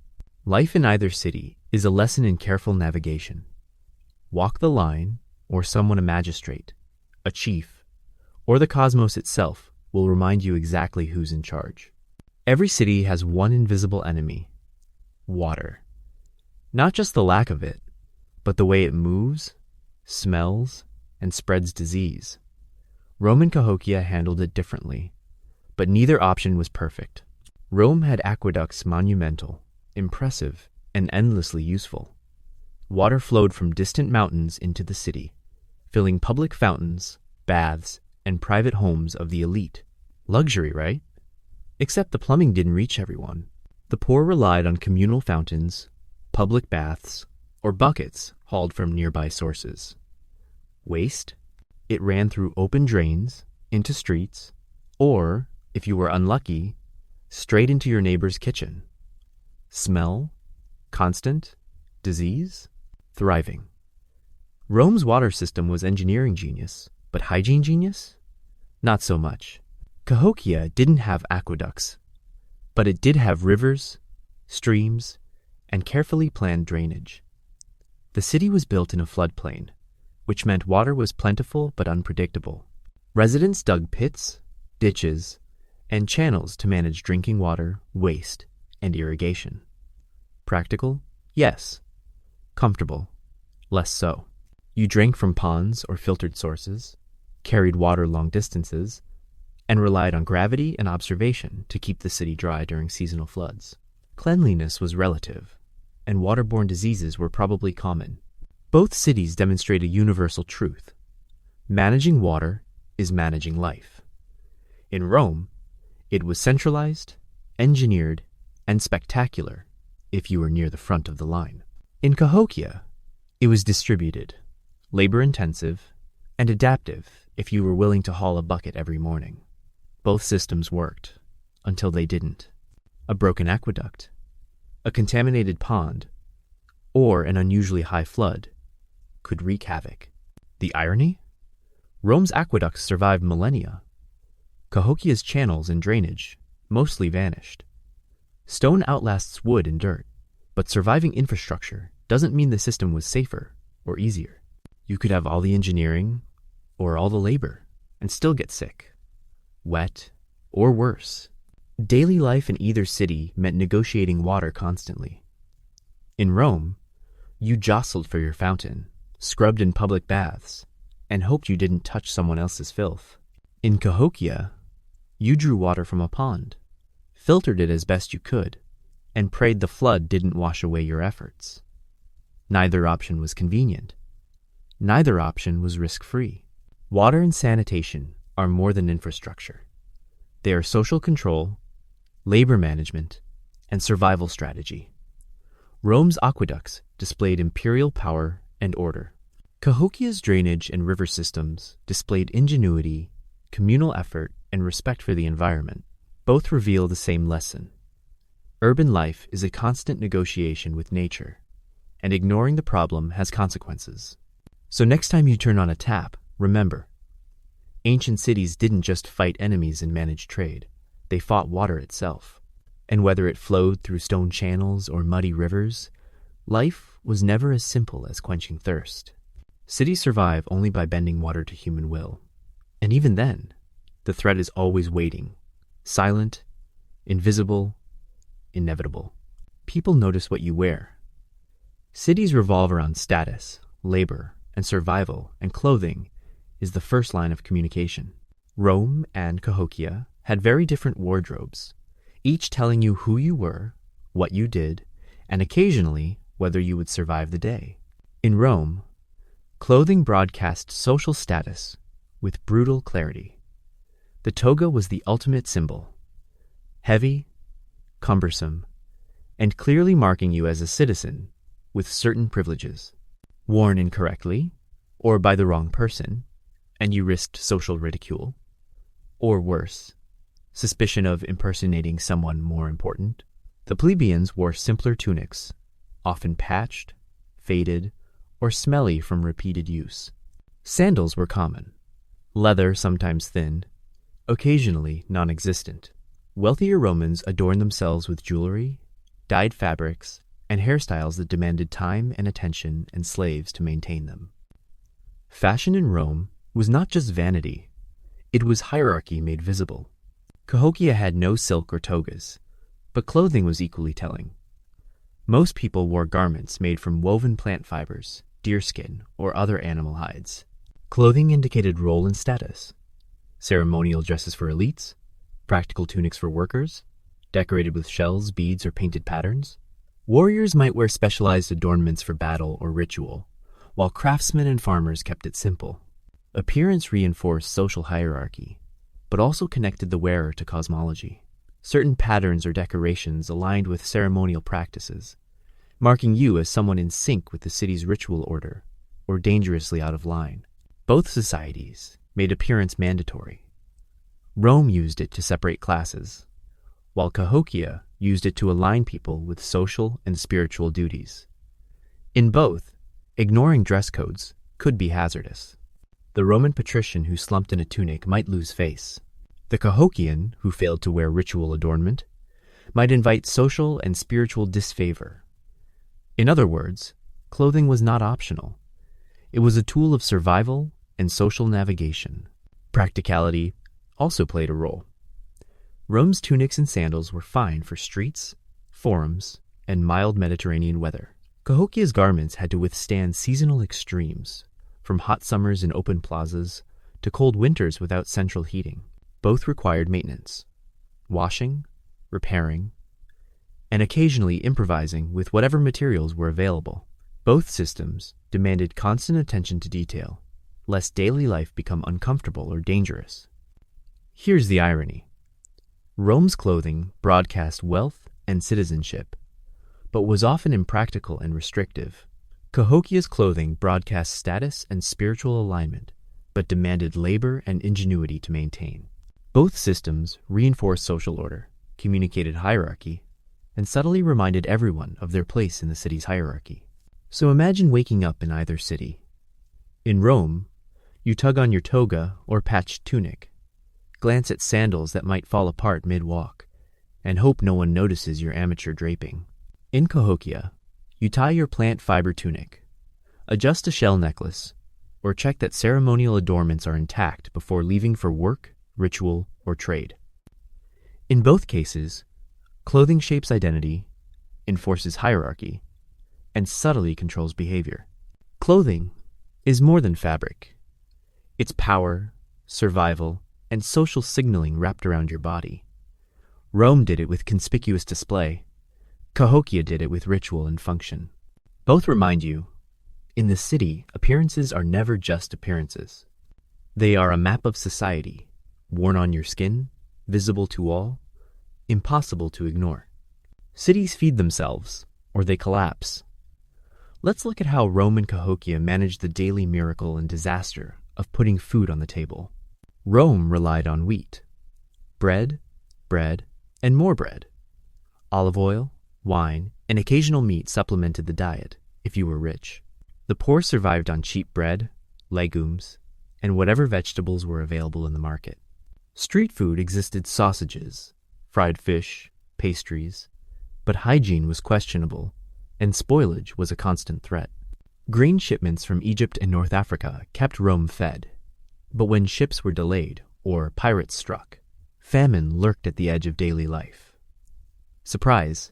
Life in either city is a lesson in careful navigation. Walk the line or someone a magistrate, a chief, or the cosmos itself will remind you exactly who's in charge. Every city has one invisible enemy: water. Not just the lack of it, but the way it moves, smells, and spreads disease. Roman Cahokia handled it differently, but neither option was perfect. Rome had aqueducts monumental, impressive, and endlessly useful. Water flowed from distant mountains into the city, filling public fountains, baths, and private homes of the elite. Luxury, right? Except the plumbing didn't reach everyone. The poor relied on communal fountains, public baths, or buckets hauled from nearby sources. Waste? It ran through open drains, into streets, or, if you were unlucky, straight into your neighbor's kitchen. Smell? Constant? Disease? Thriving. Rome's water system was engineering genius, but hygiene genius? Not so much. Cahokia didn't have aqueducts, but it did have rivers, streams, and carefully planned drainage. The city was built in a floodplain, which meant water was plentiful but unpredictable. Residents dug pits, ditches, and channels to manage drinking water, waste, and irrigation. Practical? Yes. Comfortable? Less so. You drank from ponds or filtered sources, carried water long distances, and relied on gravity and observation to keep the city dry during seasonal floods. Cleanliness was relative, and waterborne diseases were probably common. Both cities demonstrate a universal truth: managing water is managing life. In Rome, it was centralized, engineered, and spectacular if you were near the front of the line. In Cahokia, it was distributed, labor-intensive, and adaptive if you were willing to haul a bucket every morning. Both systems worked, until they didn't. A broken aqueduct, a contaminated pond, or an unusually high flood could wreak havoc. The irony? Rome's aqueducts survived millennia. Cahokia's channels and drainage mostly vanished. Stone outlasts wood and dirt, but surviving infrastructure doesn't mean the system was safer or easier. You could have all the engineering or all the labor and still get sick, wet, or worse. Daily life in either city meant negotiating water constantly. In Rome, you jostled for your fountain, scrubbed in public baths, and hoped you didn't touch someone else's filth. In Cahokia, you drew water from a pond, filtered it as best you could, and prayed the flood didn't wash away your efforts. Neither option was convenient. Neither option was risk-free. Water and sanitation are more than infrastructure. They are social control, labor management, and survival strategy. Rome's aqueducts displayed imperial power and order. Cahokia's drainage and river systems displayed ingenuity, communal effort, and respect for the environment. Both reveal the same lesson. Urban life is a constant negotiation with nature, and ignoring the problem has consequences. So next time you turn on a tap, remember, ancient cities didn't just fight enemies and manage trade. They fought water itself. And whether it flowed through stone channels or muddy rivers, life was never as simple as quenching thirst. Cities survive only by bending water to human will. And even then, the threat is always waiting, silent, invisible, inevitable. People notice what you wear. Cities revolve around status, labor, and survival, and clothing is the first line of communication. Rome and Cahokia had very different wardrobes, each telling you who you were, what you did, and occasionally whether you would survive the day. In Rome, clothing broadcast social status with brutal clarity. The toga was the ultimate symbol, heavy, cumbersome, and clearly marking you as a citizen with certain privileges. Worn incorrectly, or by the wrong person, and you risked social ridicule, or worse, suspicion of impersonating someone more important. The plebeians wore simpler tunics, often patched, faded, or smelly from repeated use. Sandals were common, leather sometimes thin, occasionally non-existent. Wealthier Romans adorned themselves with jewelry, dyed fabrics, and hairstyles that demanded time and attention and slaves to maintain them. Fashion in Rome was not just vanity, it was hierarchy made visible. Cahokia had no silk or togas, but clothing was equally telling. Most people wore garments made from woven plant fibers, deerskin, or other animal hides. Clothing indicated role and status. Ceremonial dresses for elites, practical tunics for workers, decorated with shells, beads, or painted patterns. Warriors might wear specialized adornments for battle or ritual, while craftsmen and farmers kept it simple. Appearance reinforced social hierarchy, but also connected the wearer to cosmology. Certain patterns or decorations aligned with ceremonial practices, marking you as someone in sync with the city's ritual order, or dangerously out of line. Both societies made appearance mandatory. Rome used it to separate classes, while Cahokia used it to align people with social and spiritual duties. In both, ignoring dress codes could be hazardous. The Roman patrician who slumped in a tunic might lose face. The Cahokian, who failed to wear ritual adornment, might invite social and spiritual disfavor. In other words, clothing was not optional. It was a tool of survival and social navigation. Practicality also played a role. Rome's tunics and sandals were fine for streets, forums, and mild Mediterranean weather. Cahokia's garments had to withstand seasonal extremes, from hot summers in open plazas to cold winters without central heating. Both required maintenance, washing, repairing, and occasionally improvising with whatever materials were available. Both systems demanded constant attention to detail, lest daily life become uncomfortable or dangerous. Here's the irony. Rome's clothing broadcast wealth and citizenship, but was often impractical and restrictive. Cahokia's clothing broadcast status and spiritual alignment, but demanded labor and ingenuity to maintain. Both systems reinforced social order, communicated hierarchy, and subtly reminded everyone of their place in the city's hierarchy. So imagine waking up in either city. In Rome, you tug on your toga or patched tunic, glance at sandals that might fall apart mid-walk, and hope no one notices your amateur draping. In Cahokia, you tie your plant fiber tunic, adjust a shell necklace, or check that ceremonial adornments are intact before leaving for work, ritual, or trade. In both cases, clothing shapes identity, enforces hierarchy, and subtly controls behavior. Clothing is more than fabric. It's power, survival, and social signaling wrapped around your body. Rome did it with conspicuous display. Cahokia did it with ritual and function. Both remind you, in the city, appearances are never just appearances. They are a map of society, worn on your skin, visible to all, impossible to ignore. Cities feed themselves, or they collapse. Let's look at how Rome and Cahokia managed the daily miracle and disaster of putting food on the table. Rome relied on wheat, bread, and more bread. Olive oil, wine, and occasional meat supplemented the diet, if you were rich. The poor survived on cheap bread, legumes, and whatever vegetables were available in the market. Street food existed sausages, fried fish, pastries, but hygiene was questionable, and spoilage was a constant threat. Grain shipments from Egypt and North Africa kept Rome fed, but when ships were delayed or pirates struck, famine lurked at the edge of daily life. Surprise,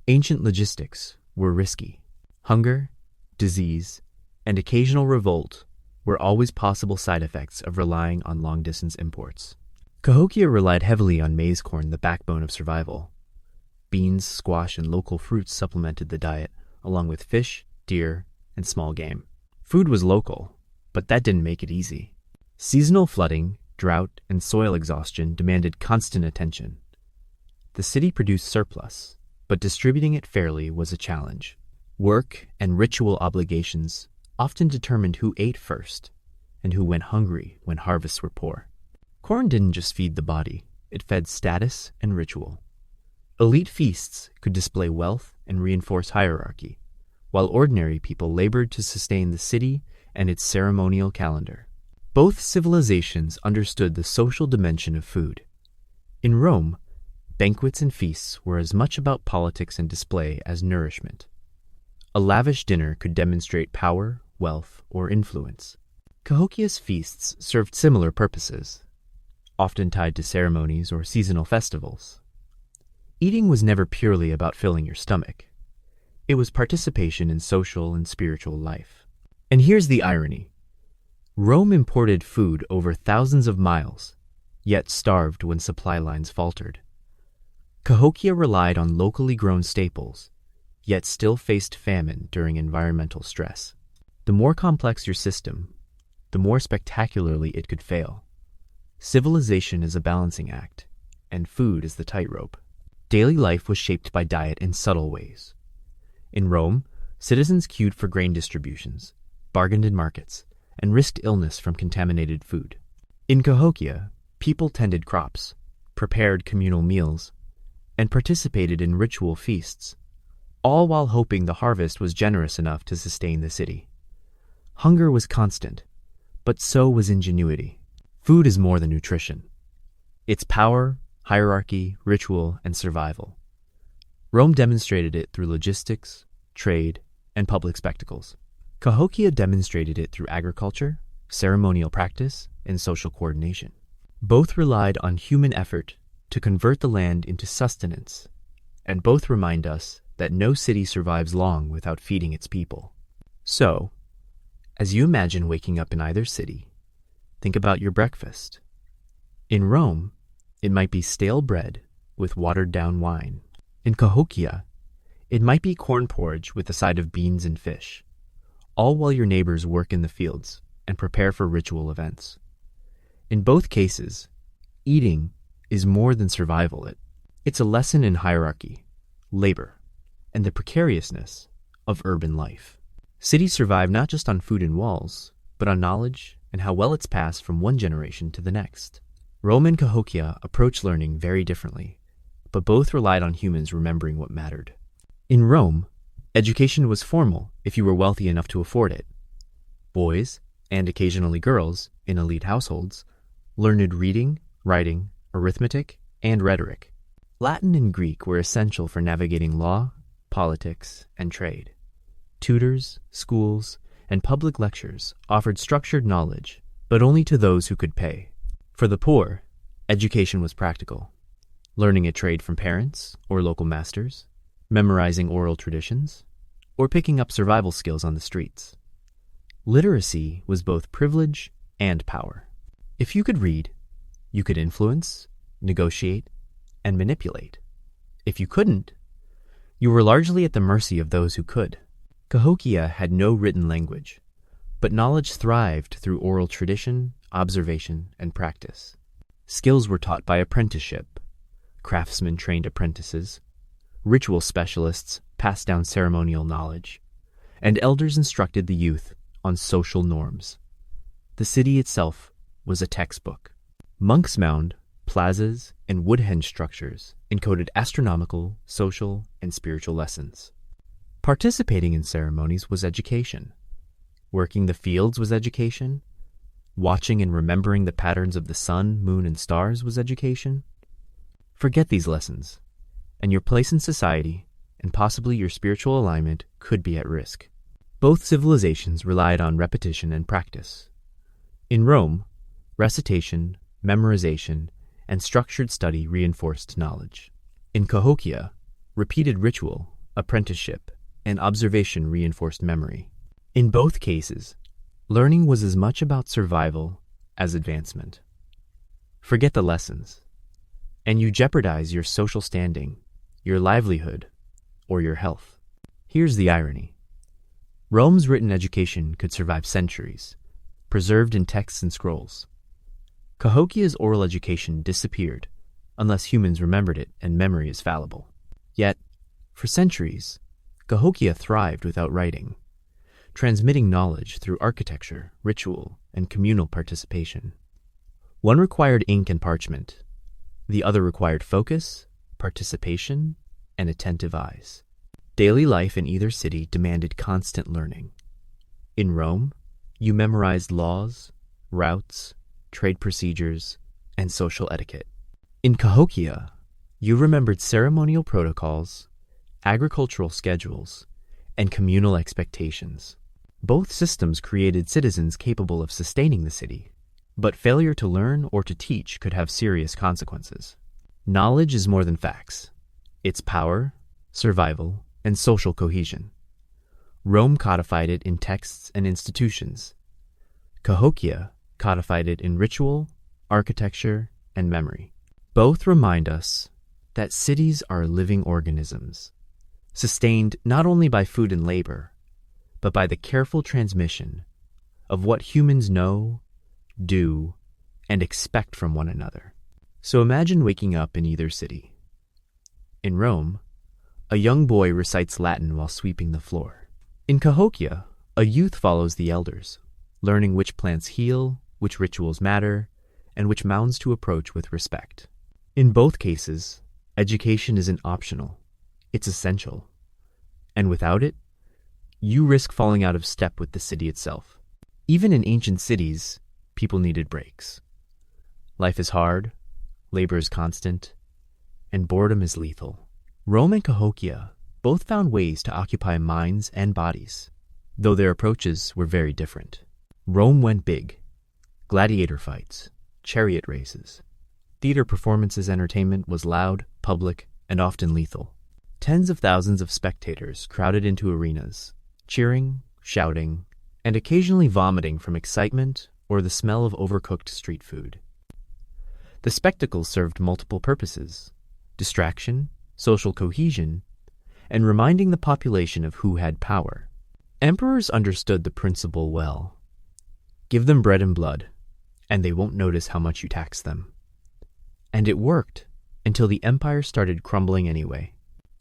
ancient logistics were risky. Hunger, disease, and occasional revolt were always possible side effects of relying on long-distance imports. Cahokia relied heavily on maize corn, the backbone of survival. Beans, squash, and local fruits supplemented the diet, along with fish, deer, and small game. Food was local, but that didn't make it easy. Seasonal flooding, drought, and soil exhaustion demanded constant attention. The city produced surplus, but distributing it fairly was a challenge. Work and ritual obligations often determined who ate first and who went hungry when harvests were poor. Corn didn't just feed the body, it fed status and ritual. Elite feasts could display wealth and reinforce hierarchy, while ordinary people labored to sustain the city and its ceremonial calendar. Both civilizations understood the social dimension of food. In Rome, banquets and feasts were as much about politics and display as nourishment. A lavish dinner could demonstrate power, wealth, or influence. Cahokia's feasts served similar purposes, often tied to ceremonies or seasonal festivals. Eating was never purely about filling your stomach. It was participation in social and spiritual life. And here's the irony. Rome imported food over thousands of miles, yet starved when supply lines faltered. Cahokia relied on locally grown staples, yet still faced famine during environmental stress. The more complex your system, the more spectacularly it could fail. Civilization is a balancing act, and food is the tightrope. Daily life was shaped by diet in subtle ways. In Rome, citizens queued for grain distributions, bargained in markets, and risked illness from contaminated food. In Cahokia, people tended crops, prepared communal meals, and participated in ritual feasts, all while hoping the harvest was generous enough to sustain the city. Hunger was constant, but so was ingenuity. Food is more than nutrition. It's power, hierarchy, ritual, and survival. Rome demonstrated it through logistics, trade, and public spectacles. Cahokia demonstrated it through agriculture, ceremonial practice, and social coordination. Both relied on human effort to convert the land into sustenance, and both remind us that no city survives long without feeding its people. So, as you imagine waking up in either city, think about your breakfast. In Rome, it might be stale bread with watered-down wine. In Cahokia, it might be corn porridge with a side of beans and fish, all while your neighbors work in the fields and prepare for ritual events. In both cases, eating is more than survival. It's a lesson in hierarchy, labor, and the precariousness of urban life. Cities survive not just on food and walls, but on knowledge and how well it's passed from one generation to the next. Rome and Cahokia approached learning very differently, but both relied on humans remembering what mattered. In Rome, education was formal if you were wealthy enough to afford it. Boys, and occasionally girls, in elite households, learned reading, writing, arithmetic, and rhetoric. Latin and Greek were essential for navigating law, politics, and trade. Tutors, schools, and public lectures offered structured knowledge, but only to those who could pay. For the poor, education was practical. Learning a trade from parents or local masters, memorizing oral traditions, or picking up survival skills on the streets. Literacy was both privilege and power. If you could read, you could influence, negotiate, and manipulate. If you couldn't, you were largely at the mercy of those who could. Cahokia had no written language, but knowledge thrived through oral tradition, observation, and practice. Skills were taught by apprenticeship. Craftsmen trained apprentices. Ritual specialists passed down ceremonial knowledge, and elders instructed the youth on social norms. The city itself was a textbook. Monks' mound, plazas, and wood-henge structures encoded astronomical, social, and spiritual lessons. Participating in ceremonies was education. Working the fields was education. Watching and remembering the patterns of the sun, moon, and stars was education. Forget these lessons, and your place in society, and possibly your spiritual alignment, could be at risk. Both civilizations relied on repetition and practice. In Rome, recitation, memorization, and structured study reinforced knowledge. In Cahokia, repeated ritual, apprenticeship, and observation reinforced memory. In both cases, learning was as much about survival as advancement. Forget the lessons, and you jeopardize your social standing, your livelihood, or your health. Here's the irony. Rome's written education could survive centuries, preserved in texts and scrolls. Cahokia's oral education disappeared unless humans remembered it, and memory is fallible. Yet, for centuries, Cahokia thrived without writing, transmitting knowledge through architecture, ritual, and communal participation. One required ink and parchment. The other required focus, participation, and attentive eyes. Daily life in either city demanded constant learning. In Rome, you memorized laws, routes, trade procedures, and social etiquette. In Cahokia, you remembered ceremonial protocols, agricultural schedules, and communal expectations. Both systems created citizens capable of sustaining the city, but failure to learn or to teach could have serious consequences. Knowledge is more than facts. It's power, survival, and social cohesion. Rome codified it in texts and institutions. Cahokia codified it in ritual, architecture, and memory. Both remind us that cities are living organisms, sustained not only by food and labor, but by the careful transmission of what humans know, do, and expect from one another. So imagine waking up in either city. In Rome, a young boy recites Latin while sweeping the floor. In Cahokia, a youth follows the elders, learning which plants heal, which rituals matter, and which mounds to approach with respect. In both cases, education isn't optional, it's essential. And without it, you risk falling out of step with the city itself. Even in ancient cities, people needed breaks. Life is hard, labor is constant, and boredom is lethal. Rome and Cahokia both found ways to occupy minds and bodies, though their approaches were very different. Rome went big. Gladiator fights, chariot races. Theater performances entertainment was loud, public, and often lethal. Tens of thousands of spectators crowded into arenas, cheering, shouting, and occasionally vomiting from excitement or the smell of overcooked street food. The spectacle served multiple purposes: distraction, social cohesion, and reminding the population of who had power. Emperors understood the principle well. Give them bread and blood, and they won't notice how much you tax them. And it worked until the empire started crumbling anyway.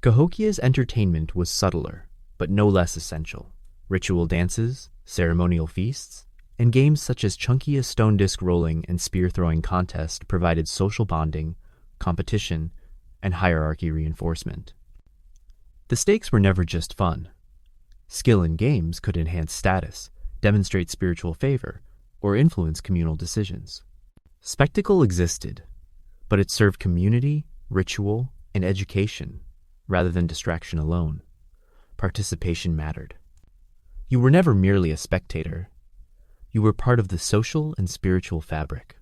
Cahokia's entertainment was subtler, but no less essential. Ritual dances, ceremonial feasts, and games such as chunky stone disc rolling and spear-throwing contest provided social bonding, competition, and hierarchy reinforcement. The stakes were never just fun. Skill in games could enhance status, demonstrate spiritual favor, or influence communal decisions. Spectacle existed, but it served community, ritual, and education rather than distraction alone. Participation mattered. You were never merely a spectator. You were part of the social and spiritual fabric.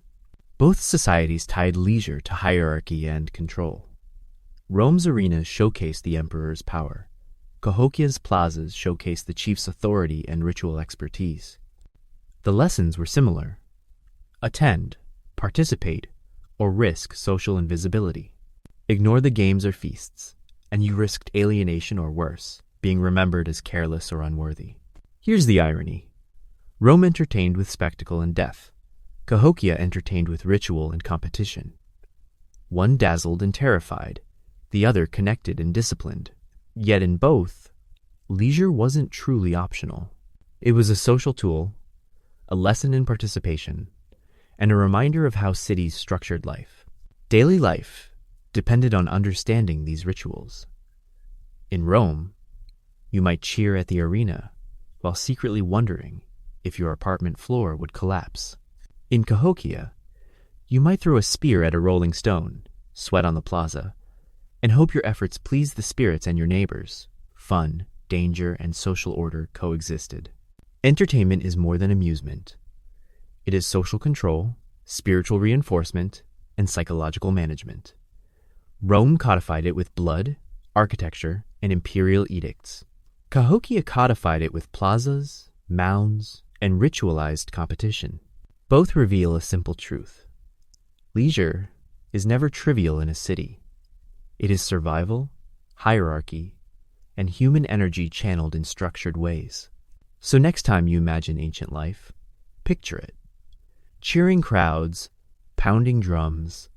Both societies tied leisure to hierarchy and control. Rome's arenas showcased the emperor's power. Cahokia's plazas showcased the chief's authority and ritual expertise. The lessons were similar. Attend, participate, or risk social invisibility. Ignore the games or feasts, and you risked alienation or worse, being remembered as careless or unworthy. Here's the irony. Rome entertained with spectacle and death. Cahokia entertained with ritual and competition. One dazzled and terrified, the other connected and disciplined. Yet in both, leisure wasn't truly optional. It was a social tool, a lesson in participation, and a reminder of how cities structured life. Daily life depended on understanding these rituals. In Rome, you might cheer at the arena while secretly wondering if your apartment floor would collapse. In Cahokia, you might throw a spear at a rolling stone, sweat on the plaza, and hope your efforts please the spirits and your neighbors. Fun, danger, and social order coexisted. Entertainment is more than amusement. It is social control, spiritual reinforcement, and psychological management. Rome codified it with blood, architecture, and imperial edicts. Cahokia codified it with plazas, mounds, and ritualized competition. Both reveal a simple truth. Leisure is never trivial in a city. It is survival, hierarchy, and human energy channeled in structured ways. So next time you imagine ancient life, picture it. Cheering crowds, pounding drums,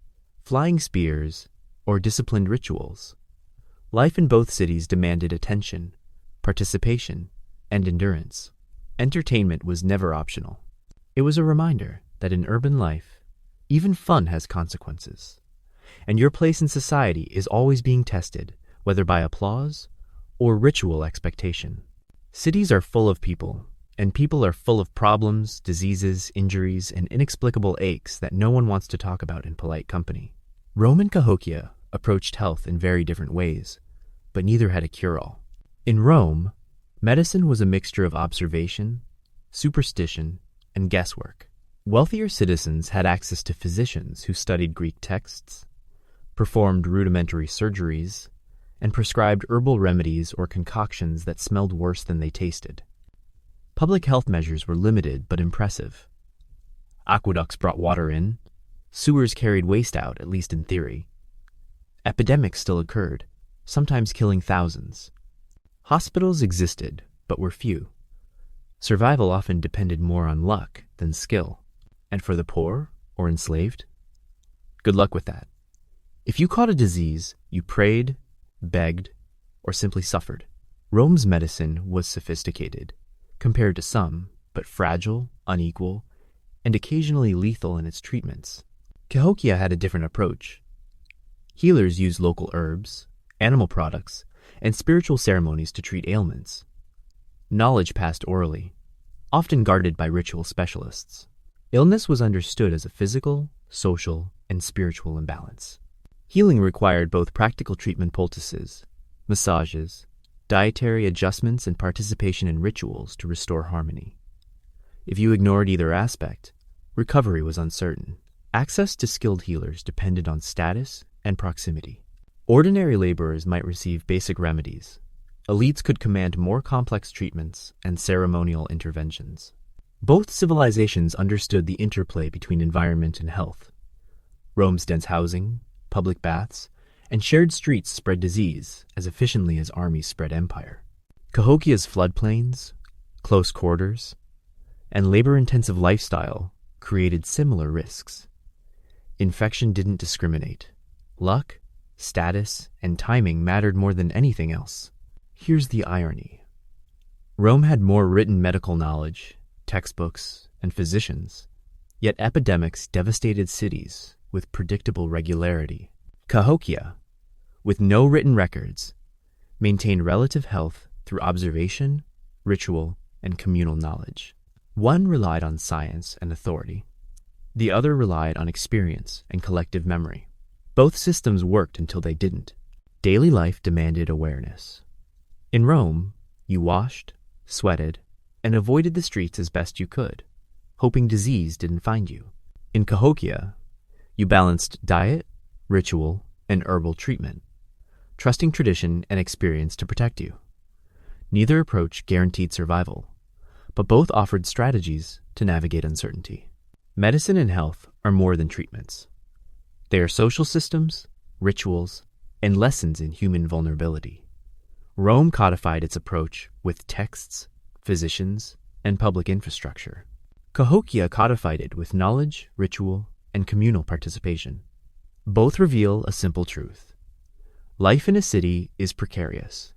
flying spears, or disciplined rituals. Life in both cities demanded attention, participation, and endurance. Entertainment was never optional. It was a reminder that in urban life, even fun has consequences, and your place in society is always being tested, whether by applause or ritual expectation. Cities are full of people, and people are full of problems, diseases, injuries, and inexplicable aches that no one wants to talk about in polite company. Rome and Cahokia approached health in very different ways, but neither had a cure-all. In Rome, Medicine was a mixture of observation, superstition, and guesswork. Wealthier citizens had access to physicians who studied Greek texts, performed rudimentary surgeries, and prescribed herbal remedies or concoctions that smelled worse than they tasted. Public health measures were limited but impressive. Aqueducts brought water in, sewers carried waste out, at least in theory. Epidemics still occurred, sometimes killing thousands. Hospitals existed, but were few. Survival often depended more on luck than skill. And for the poor or enslaved, good luck with that. If you caught a disease, you prayed, begged, or simply suffered. Rome's medicine was sophisticated, compared to some, but fragile, unequal, and occasionally lethal in its treatments. Cahokia had a different approach. Healers used local herbs, animal products, and spiritual ceremonies to treat ailments. Knowledge passed orally, often guarded by ritual specialists. Illness was understood as a physical, social, and spiritual imbalance. Healing required both practical treatment poultices, massages, dietary adjustments, and participation in rituals to restore harmony. If you ignored either aspect, recovery was uncertain. Access to skilled healers depended on status and proximity. Ordinary laborers might receive basic remedies. Elites could command more complex treatments and ceremonial interventions. Both civilizations understood the interplay between environment and health. Rome's dense housing, public baths, and shared streets spread disease as efficiently as armies spread empire. Cahokia's floodplains, close quarters, and labor-intensive lifestyle created similar risks. Infection didn't discriminate. Luck, status, and timing mattered more than anything else. Here's the irony. Rome had more written medical knowledge, textbooks, and physicians, yet epidemics devastated cities with predictable regularity. Cahokia, with no written records, maintained relative health through observation, ritual, and communal knowledge. One relied on science and authority. The other relied on experience and collective memory. Both systems worked until they didn't. Daily life demanded awareness. In Rome, you washed, sweated, and avoided the streets as best you could, hoping disease didn't find you. In Cahokia, you balanced diet, ritual, and herbal treatment, trusting tradition and experience to protect you. Neither approach guaranteed survival, but both offered strategies to navigate uncertainty. Medicine and health are more than treatments. They are social systems, rituals, and lessons in human vulnerability. Rome codified its approach with texts, physicians, and public infrastructure. Cahokia codified it with knowledge, ritual, and communal participation. Both reveal a simple truth. Life in a city is precarious,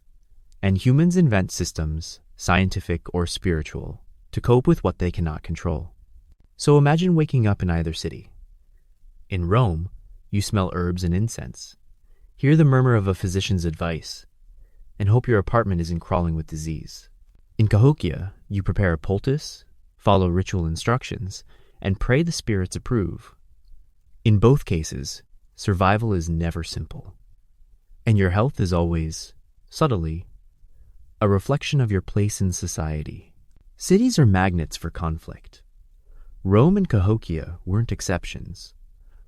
and humans invent systems, scientific or spiritual, to cope with what they cannot control. So imagine waking up in either city. In Rome, you smell herbs and incense, hear the murmur of a physician's advice, and hope your apartment isn't crawling with disease. In Cahokia, you prepare a poultice, follow ritual instructions, and pray the spirits approve. In both cases, survival is never simple, and your health is always, subtly, a reflection of your place in society. Cities are magnets for conflict. Rome and Cahokia weren't exceptions.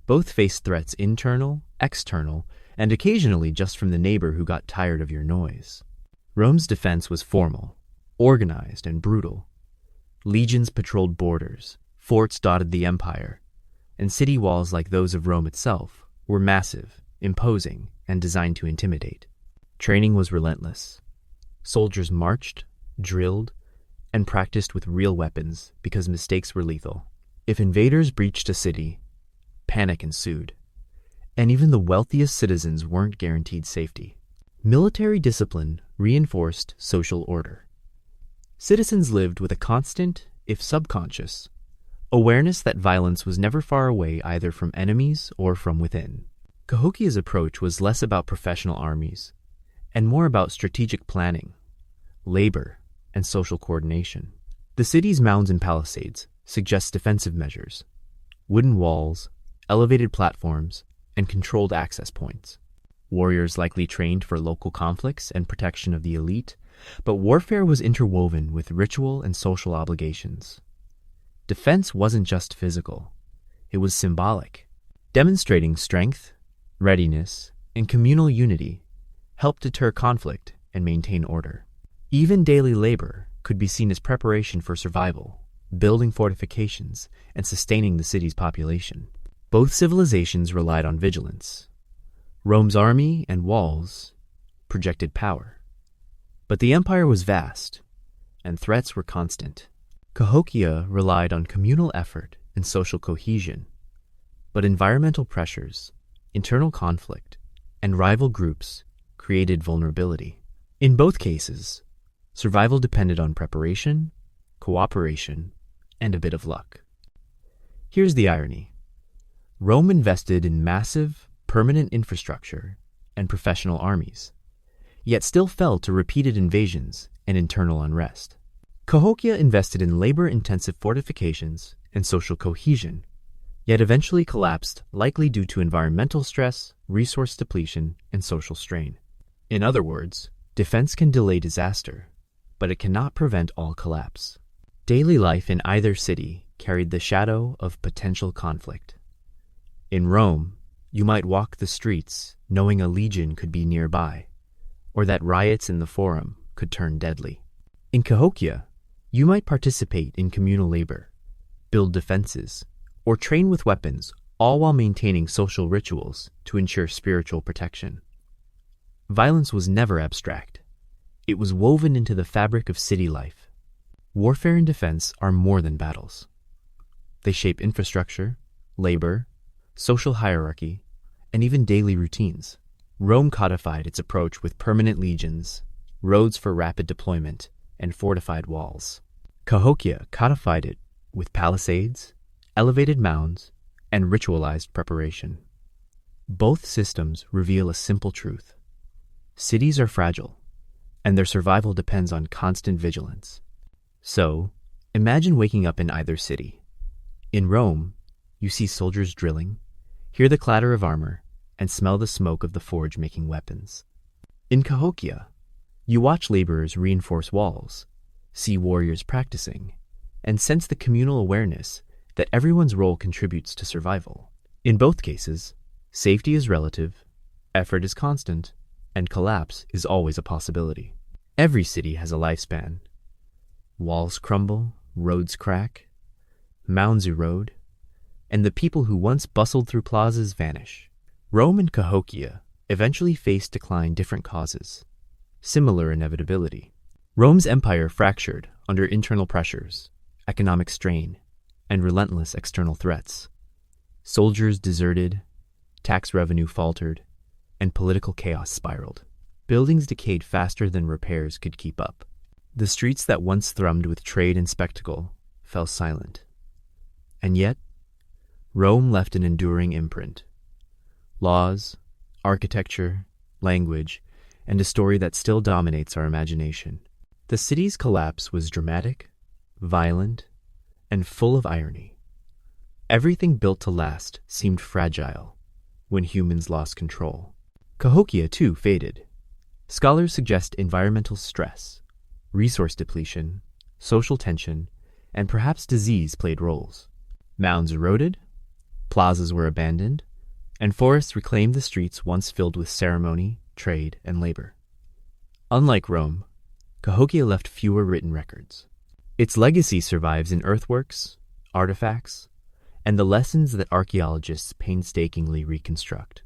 Both faced threats internal, external, and occasionally just from the neighbor who got tired of your noise. Rome's defense was formal, organized, and brutal. Legions patrolled borders, forts dotted the empire, and city walls like those of Rome itself were massive, imposing, and designed to intimidate. Training was relentless. Soldiers marched, drilled, and practiced with real weapons because mistakes were lethal. If invaders breached a city, panic ensued, and even the wealthiest citizens weren't guaranteed safety. Military discipline reinforced social order. Citizens lived with a constant, if subconscious, awareness that violence was never far away either from enemies or from within. Cahokia's approach was less about professional armies and more about strategic planning, labor, and social coordination. The city's mounds and palisades suggest defensive measures: wooden walls, elevated platforms, and controlled access points. Warriors likely trained for local conflicts and protection of the elite But warfare was interwoven with ritual and social obligations. Defense wasn't just physical, it was symbolic. Demonstrating strength, readiness, and communal unity helped deter conflict and maintain order. Even daily labor could be seen as preparation for survival, building fortifications, and sustaining the city's population. Both civilizations relied on vigilance. Rome's army and walls projected power. But the empire was vast, and threats were constant. Cahokia relied on communal effort and social cohesion, but environmental pressures, internal conflict, and rival groups created vulnerability. In both cases, survival depended on preparation, cooperation, and a bit of luck. Here's the irony. Rome invested in massive, permanent infrastructure and professional armies, yet still fell to repeated invasions and internal unrest. Cahokia invested in labor-intensive fortifications and social cohesion, yet eventually collapsed, likely due to environmental stress, resource depletion, and social strain. In other words, defense can delay disaster, but it cannot prevent all collapse. Daily life in either city carried the shadow of potential conflict. In Rome, you might walk the streets knowing a legion could be nearby, or that riots in the Forum could turn deadly. In Cahokia, you might participate in communal labor, build defenses, or train with weapons, all while maintaining social rituals to ensure spiritual protection. Violence was never abstract. It was woven into the fabric of city life. Warfare and defense are more than battles. They shape infrastructure, labor, social hierarchy, and even daily routines. Rome codified its approach with permanent legions, roads for rapid deployment, and fortified walls. Cahokia codified it with palisades, elevated mounds, and ritualized preparation. Both systems reveal a simple truth. Cities are fragile, and their survival depends on constant vigilance. So, imagine waking up in either city. In Rome, you see soldiers drilling, hear the clatter of armor, and smell the smoke of the forge making weapons. In Cahokia, you watch laborers reinforce walls, see warriors practicing, and sense the communal awareness that everyone's role contributes to survival. In both cases, safety is relative, effort is constant, and collapse is always a possibility. Every city has a lifespan. Walls crumble, roads crack, mounds erode, and the people who once bustled through plazas vanish. Rome and Cahokia eventually faced decline different causes, similar inevitability. Rome's empire fractured under internal pressures, economic strain, and relentless external threats. Soldiers deserted, tax revenue faltered, and political chaos spiraled. Buildings decayed faster than repairs could keep up. The streets that once thrummed with trade and spectacle fell silent. And yet, Rome left an enduring imprint. Laws, architecture, language, and a story that still dominates our imagination. The city's collapse was dramatic, violent, and full of irony. Everything built to last seemed fragile when humans lost control. Cahokia, too, faded. Scholars suggest environmental stress, resource depletion, social tension, and perhaps disease played roles. Mounds eroded, plazas were abandoned, and forests reclaimed the streets once filled with ceremony, trade, and labor. Unlike Rome, Cahokia left fewer written records. Its legacy survives in earthworks, artifacts, and the lessons that archaeologists painstakingly reconstruct.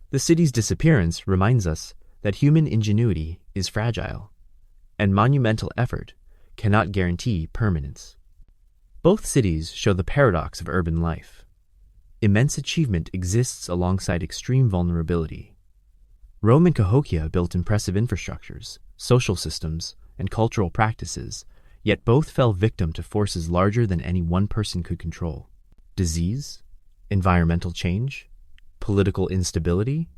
The city's disappearance reminds us that human ingenuity is fragile, and monumental effort cannot guarantee permanence. Both cities show the paradox of urban life. Immense achievement exists alongside extreme vulnerability. Rome and Cahokia built impressive infrastructures, social systems, and cultural practices, yet both fell victim to forces larger than any one person could control. Disease, environmental change, political instability,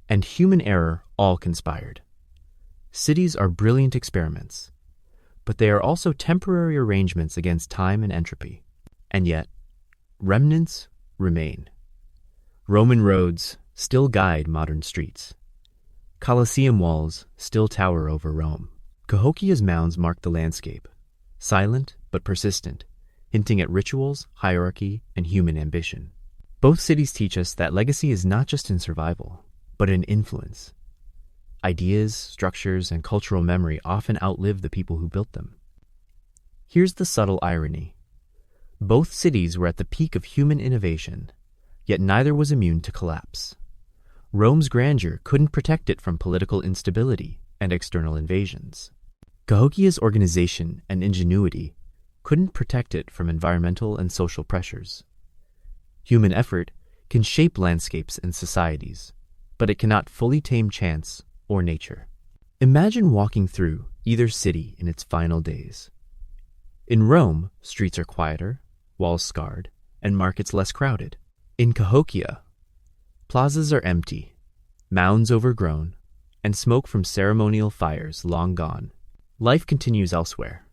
and human error all conspired. Cities are brilliant experiments, but they are also temporary arrangements against time and entropy. And yet, remnants remain. Roman roads still guide modern streets. Colosseum walls still tower over Rome. Cahokia's mounds mark the landscape, silent but persistent, hinting at rituals, hierarchy, and human ambition. Both cities teach us that legacy is not just in survival, but in influence. Ideas, structures, and cultural memory often outlive the people who built them. Here's the subtle irony. Both cities were at the peak of human innovation, yet neither was immune to collapse. Rome's grandeur couldn't protect it from political instability and external invasions. Cahokia's organization and ingenuity couldn't protect it from environmental and social pressures. Human effort can shape landscapes and societies, but it cannot fully tame chance or nature. Imagine walking through either city in its final days. In Rome, streets are quieter, walls scarred, and markets less crowded. In Cahokia, plazas are empty, mounds overgrown, and smoke from ceremonial fires long gone. Life continues elsewhere,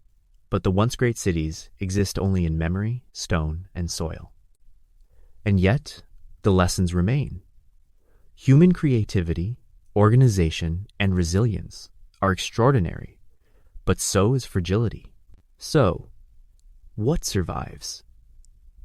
but the once great cities exist only in memory, stone, and soil. And yet, the lessons remain. Human creativity, organization, and resilience are extraordinary, but so is fragility. So, what survives?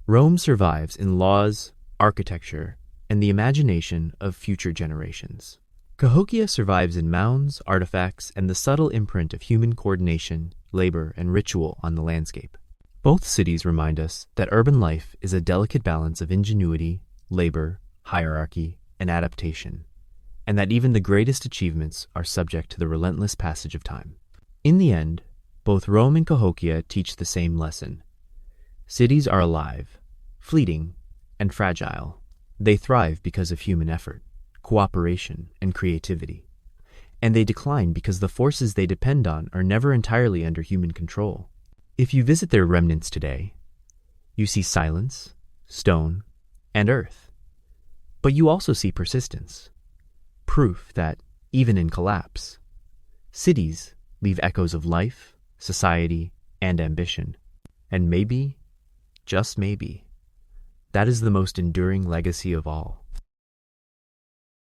Rome survives in laws, architecture, and the imagination of future generations. Cahokia survives in mounds, artifacts, and the subtle imprint of human coordination, labor, and ritual on the landscape. Both cities remind us that urban life is a delicate balance of ingenuity, labor, hierarchy, and adaptation, and that even the greatest achievements are subject to the relentless passage of time. In the end, both Rome and Cahokia teach the same lesson. Cities are alive, fleeting, and fragile. They thrive because of human effort, cooperation, and creativity. And they decline because the forces they depend on are never entirely under human control. If you visit their remnants today, you see silence, stone, and earth. But you also see persistence, proof that, even in collapse, cities leave echoes of life, society, and ambition. And maybe, just maybe, that is the most enduring legacy of all.